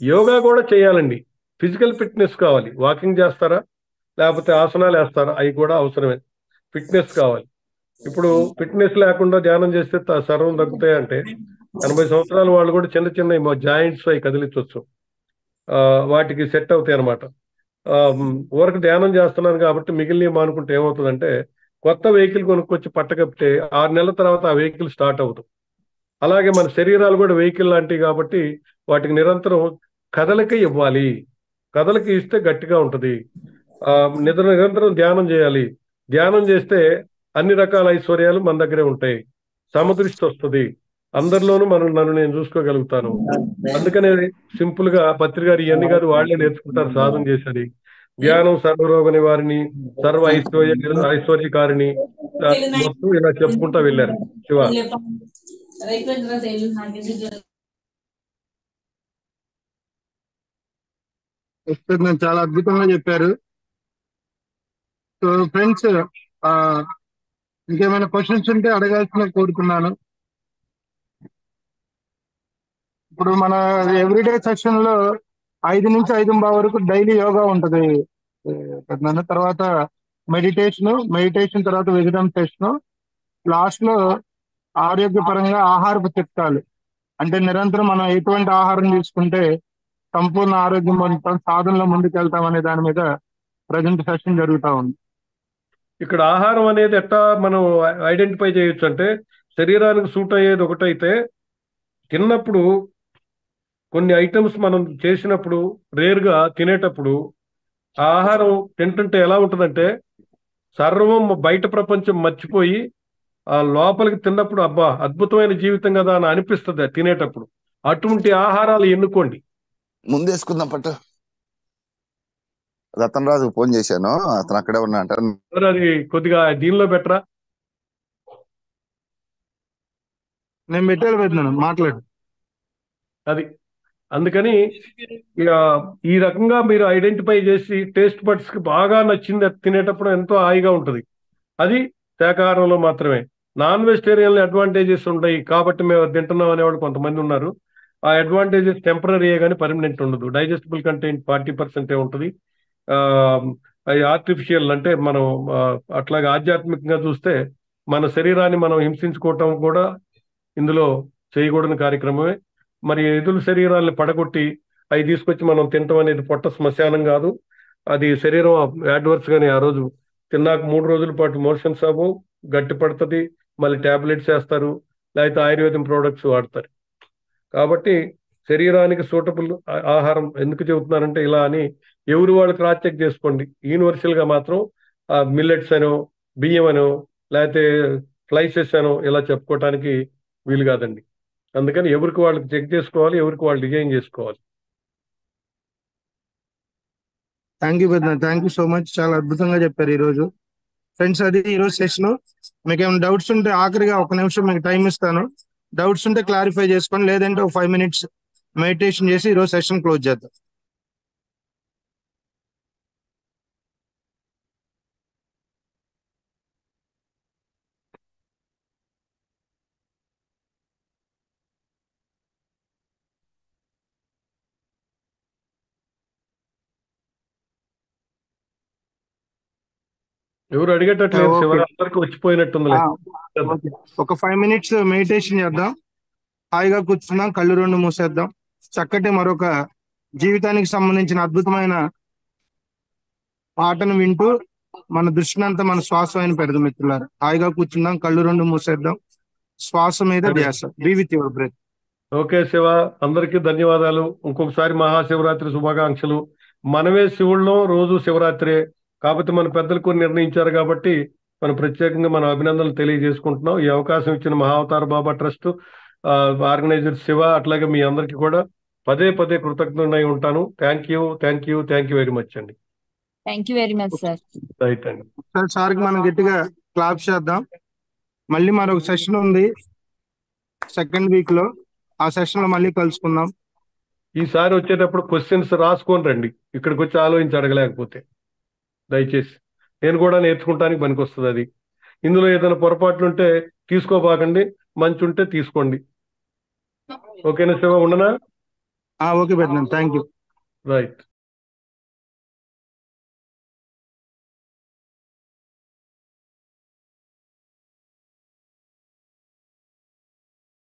యోగా కూడా చేయాలండి. ఫిజికల్ ఫిట్నెస్ కావాలి. వాకింగ్ చేస్తారా, లేకపోతే ఆసనాలు వేస్తారా, అవి కూడా అవసరమే. ఫిట్నెస్ కావాలి. ఇప్పుడు ఫిట్నెస్ లేకుండా ధ్యానం చేస్తే సర్వం తగ్గుతాయి అంటే 80 సంవత్సరాల వాళ్ళు కూడా చిన్న చిన్న జాయింట్స్ అవి కదిలించవచ్చు, వాటికి సెట్ అవుతాయి అనమాట. ఊరకు ధ్యానం చేస్తున్నాను కాబట్టి మిగిలిన మానుకుంటే ఏమవుతుందంటే కొత్త వెహికల్ కొనుక్కొచ్చి పట్టకపోతే 6 నెలల తర్వాత ఆ వెహికల్ స్టార్ట్ అవుతుంది. అలాగే మన శరీరాలు కూడా వెహికల్ లాంటివి కాబట్టి వాటికి నిరంతరం కదలిక ఇవ్వాలి. కదలిక ఇస్తే గట్టిగా ఉంటుంది. నిరంతరం ధ్యానం చేయాలి. ధ్యానం చేస్తే అన్ని రకాల ఐశ్వర్యాలు మన దగ్గరే ఉంటాయి. సమదృష్టి వస్తుంది. అందరిలోనూ నన్ను నేను చూసుకోగలుగుతాను. అందుకనే సింపుల్ గా పత్రికారు ఇవన్నీ కాదు వాళ్ళే నేర్చుకుంటారు సాధన చేసేది. ధ్యానం సర్వరోగ నివారిణి, సర్వ ఐశ్వర్యకారిణి, మొత్తం ఇలా చెప్పుకుంటా వెళ్ళారు. శివ చాలా అద్భుతంగా చెప్పారు. సో ఫ్రెండ్స్, ఇంకేమైనా క్వశ్చన్స్ ఉంటే అడగాల్సిన కోరుతున్నాను. ఇప్పుడు మన ఎవ్రీడే సెషన్ లో 5 నుంచి 5:15 వరకు డైలీ యోగా ఉంటది పెద్దనాన్న. తర్వాత మెడిటేషన్ తర్వాత విజడమ్ సెషన్, లాస్ట్ లో ఆరోగ్యపరంగా ఆహారపు చిట్కాలు. అంటే నిరంతరం మనం ఎటువంటి ఆహారం తీసుకుంటే సంపూర్ణ ఆరోగ్యం పొందుతాం, సాధనలో ముందుకెళ్తాం అనే దాని మీద ప్రజెంట్ సెషన్ జరుగుతూ ఉంది. ఇక్కడ ఆహారం అనేది ఎట్లా మనం ఐడెంటిఫై చేయొచ్చు అంటే, శరీరానికి సూట్ అయ్యేది ఒకటైతే తిన్నప్పుడు కొన్ని ఐటమ్స్ మనం చేసినప్పుడు రేర్గా తినేటప్పుడు ఆ ఆహారం తింటుంటే ఎలా ఉంటుందంటే సర్వం బయట ప్రపంచం మర్చిపోయి ఆ లోపలికి తిన్నప్పుడు అబ్బా అద్భుతమైన జీవితం కదా అని అనిపిస్తుంది తినేటప్పుడు. అటువంటి ఆహారాలు ఎన్నుకోండి. ముందేసుకుందాం పట్టు. రతన్ రాజు ఫోన్ చేశాను, అతను అక్కడే ఉన్నా అంటారు. అది కొద్దిగా దీనిలో బెటరా? నేను పెట్టాలి పెద్దనాన్న, మాట్లాడు. అది అందుకని ఈ రకంగా మీరు ఐడెంటిఫై చేసి టేస్ట్ బడ్స్ కి బాగా నచ్చింది తినేటప్పుడు ఎంతో హాయిగా ఉంటుంది. అది శాకాహారంలో మాత్రమే. నాన్ వెజిటేరియన్ అడ్వాంటేజెస్ ఉంటాయి కాబట్టి మేము తింటున్నాం అనేవాళ్ళు కొంతమంది ఉన్నారు. ఆ అడ్వాంటేజెస్ టెంపరీ కానీ పర్మనెంట్ ఉండదు. డైజెస్టిబుల్ కంటెంట్ 40% ఉంటుంది. అది ఆర్టిఫిషియల్ అంటే మనం అట్లాగే ఆధ్యాత్మికంగా చూస్తే మన శరీరాన్ని మనం హింసించుకోవటం కూడా ఇందులో చేయకూడని కార్యక్రమమే. మరి ఎదురు శరీరాలను పడగొట్టి అవి తీసుకొచ్చి మనం తినటం అనేది పొట్ట శ్మశానం కాదు. అది శరీరం యాడ్వర్స్ గానీ ఆ రోజు తిన్నాక 3 రోజుల పాటు మోషన్స్ అవ్వవు, గట్టి పడుతుంది, మళ్ళీ ట్యాబ్లెట్స్ వేస్తారు, లేకపోతే ఆయుర్వేదం ప్రోడక్ట్స్ వాడతారు. కాబట్టి శరీరానికి సూటబుల్ ఆహారం ఎందుకు చెబుతున్నారంటే ఇలా అని ఎవరు వాళ్ళు క్రాస్ చెక్ చేసుకోండి. యూనివర్సల్ గా మాత్రం మిల్లెట్స్ అనో బియ్యం అనో లేకపోతే ఫ్లైసెస్ అనో ఇలా చెప్పుకోవటానికి వీలు కాదండి. అందుకని ఎవరికి వాళ్ళకి చెక్ చేసుకోవాలి, ఎవరికి వాళ్ళు డిజైన్ చేసుకోవాలి. థ్యాంక్ యూ పెద్దనాన్న, థ్యాంక్ యూ సో మచ్. చాలా అద్భుతంగా చెప్పారు ఈరోజు. ఫ్రెండ్స్, అది ఈరోజు సెషన్. మీకు ఏమైనా డౌట్స్ ఉంటే ఆఖరిగా 1 నిమిషం మీకు టైం ఇస్తాను. డౌట్స్ ఉంటే క్లారిఫై చేసుకోండి, లేదంటే ఒక 5 minutes మెడిటేషన్ చేసి ఈరోజు సెషన్ క్లోజ్ చేద్దాం. ఎవరు అడిగేటట్లేదు, అందరికి వచ్చిపోయినట్టుంది. ఒక 5 minutes మెడిటేషన్ చేద్దాం, హాయిగా కూర్చుందాం, కళ్ళు 2 మూసేద్దాం. చక్కటి మరొక జీవితానికి సంబంధించిన అద్భుతమైన పాటను వింటూ మన దృష్టినంతా మన శ్వాస అయిన పెడదాం. మిత్రులారా, హాయిగా కూర్చుందాం, కళ్ళు 2 మూసేద్దాం, శ్వాస మీద ధ్యాస. Be with your breath. Okay Shiva, అందరికీ ధన్యవాదాలు. ఇంకొకసారి మహాశివరాత్రి శుభాకాంక్షలు. మనమే శివుళ్ళం, రోజు శివరాత్రే కాబట్టి మన పెద్దలు కొన్ని నిర్ణయించారు కాబట్టి మనం ప్రత్యేకంగా మన అభినందనలు తెలియజేసుకుంటున్నాం. ఈ అవకాశం ఇచ్చిన మహావతార బాబా ట్రస్ట్ ఆర్గనైజర్ శివ అట్లాగే మీ అందరికీ కూడా పదే కృతజ్ఞుడై ఉంటాను. థ్యాంక్ యూ వెరీ మచ్ అండి. Thank you very much sir. Right అండి. సార్కి మనం గట్టిగా క్లాప్ చేద్దాం. మళ్ళీ మరొక సెషన్ ఉంది 2nd week లో. ఆ సెషన్ లో మళ్ళీ కలుసుకుందాం. ఈసారి వచ్చేటప్పుడు క్వశ్చన్స్ రాసుకొని రండి, ఇక్కడికి వచ్చి ఆలోచించి అడగలేకపోతే దయచేసి. నేను కూడా నేర్చుకుంటానికి పనికొస్తుంది అది. ఇందులో ఏదైనా పొరపాట్లు ఉంటే తీసుకోబాకండి, మంచి ఉంటే తీసుకోండి. ఓకేనా శివ, ఉండనా? ఓకే పెద్దనాన్న, థ్యాంక్ యూ. రైట్.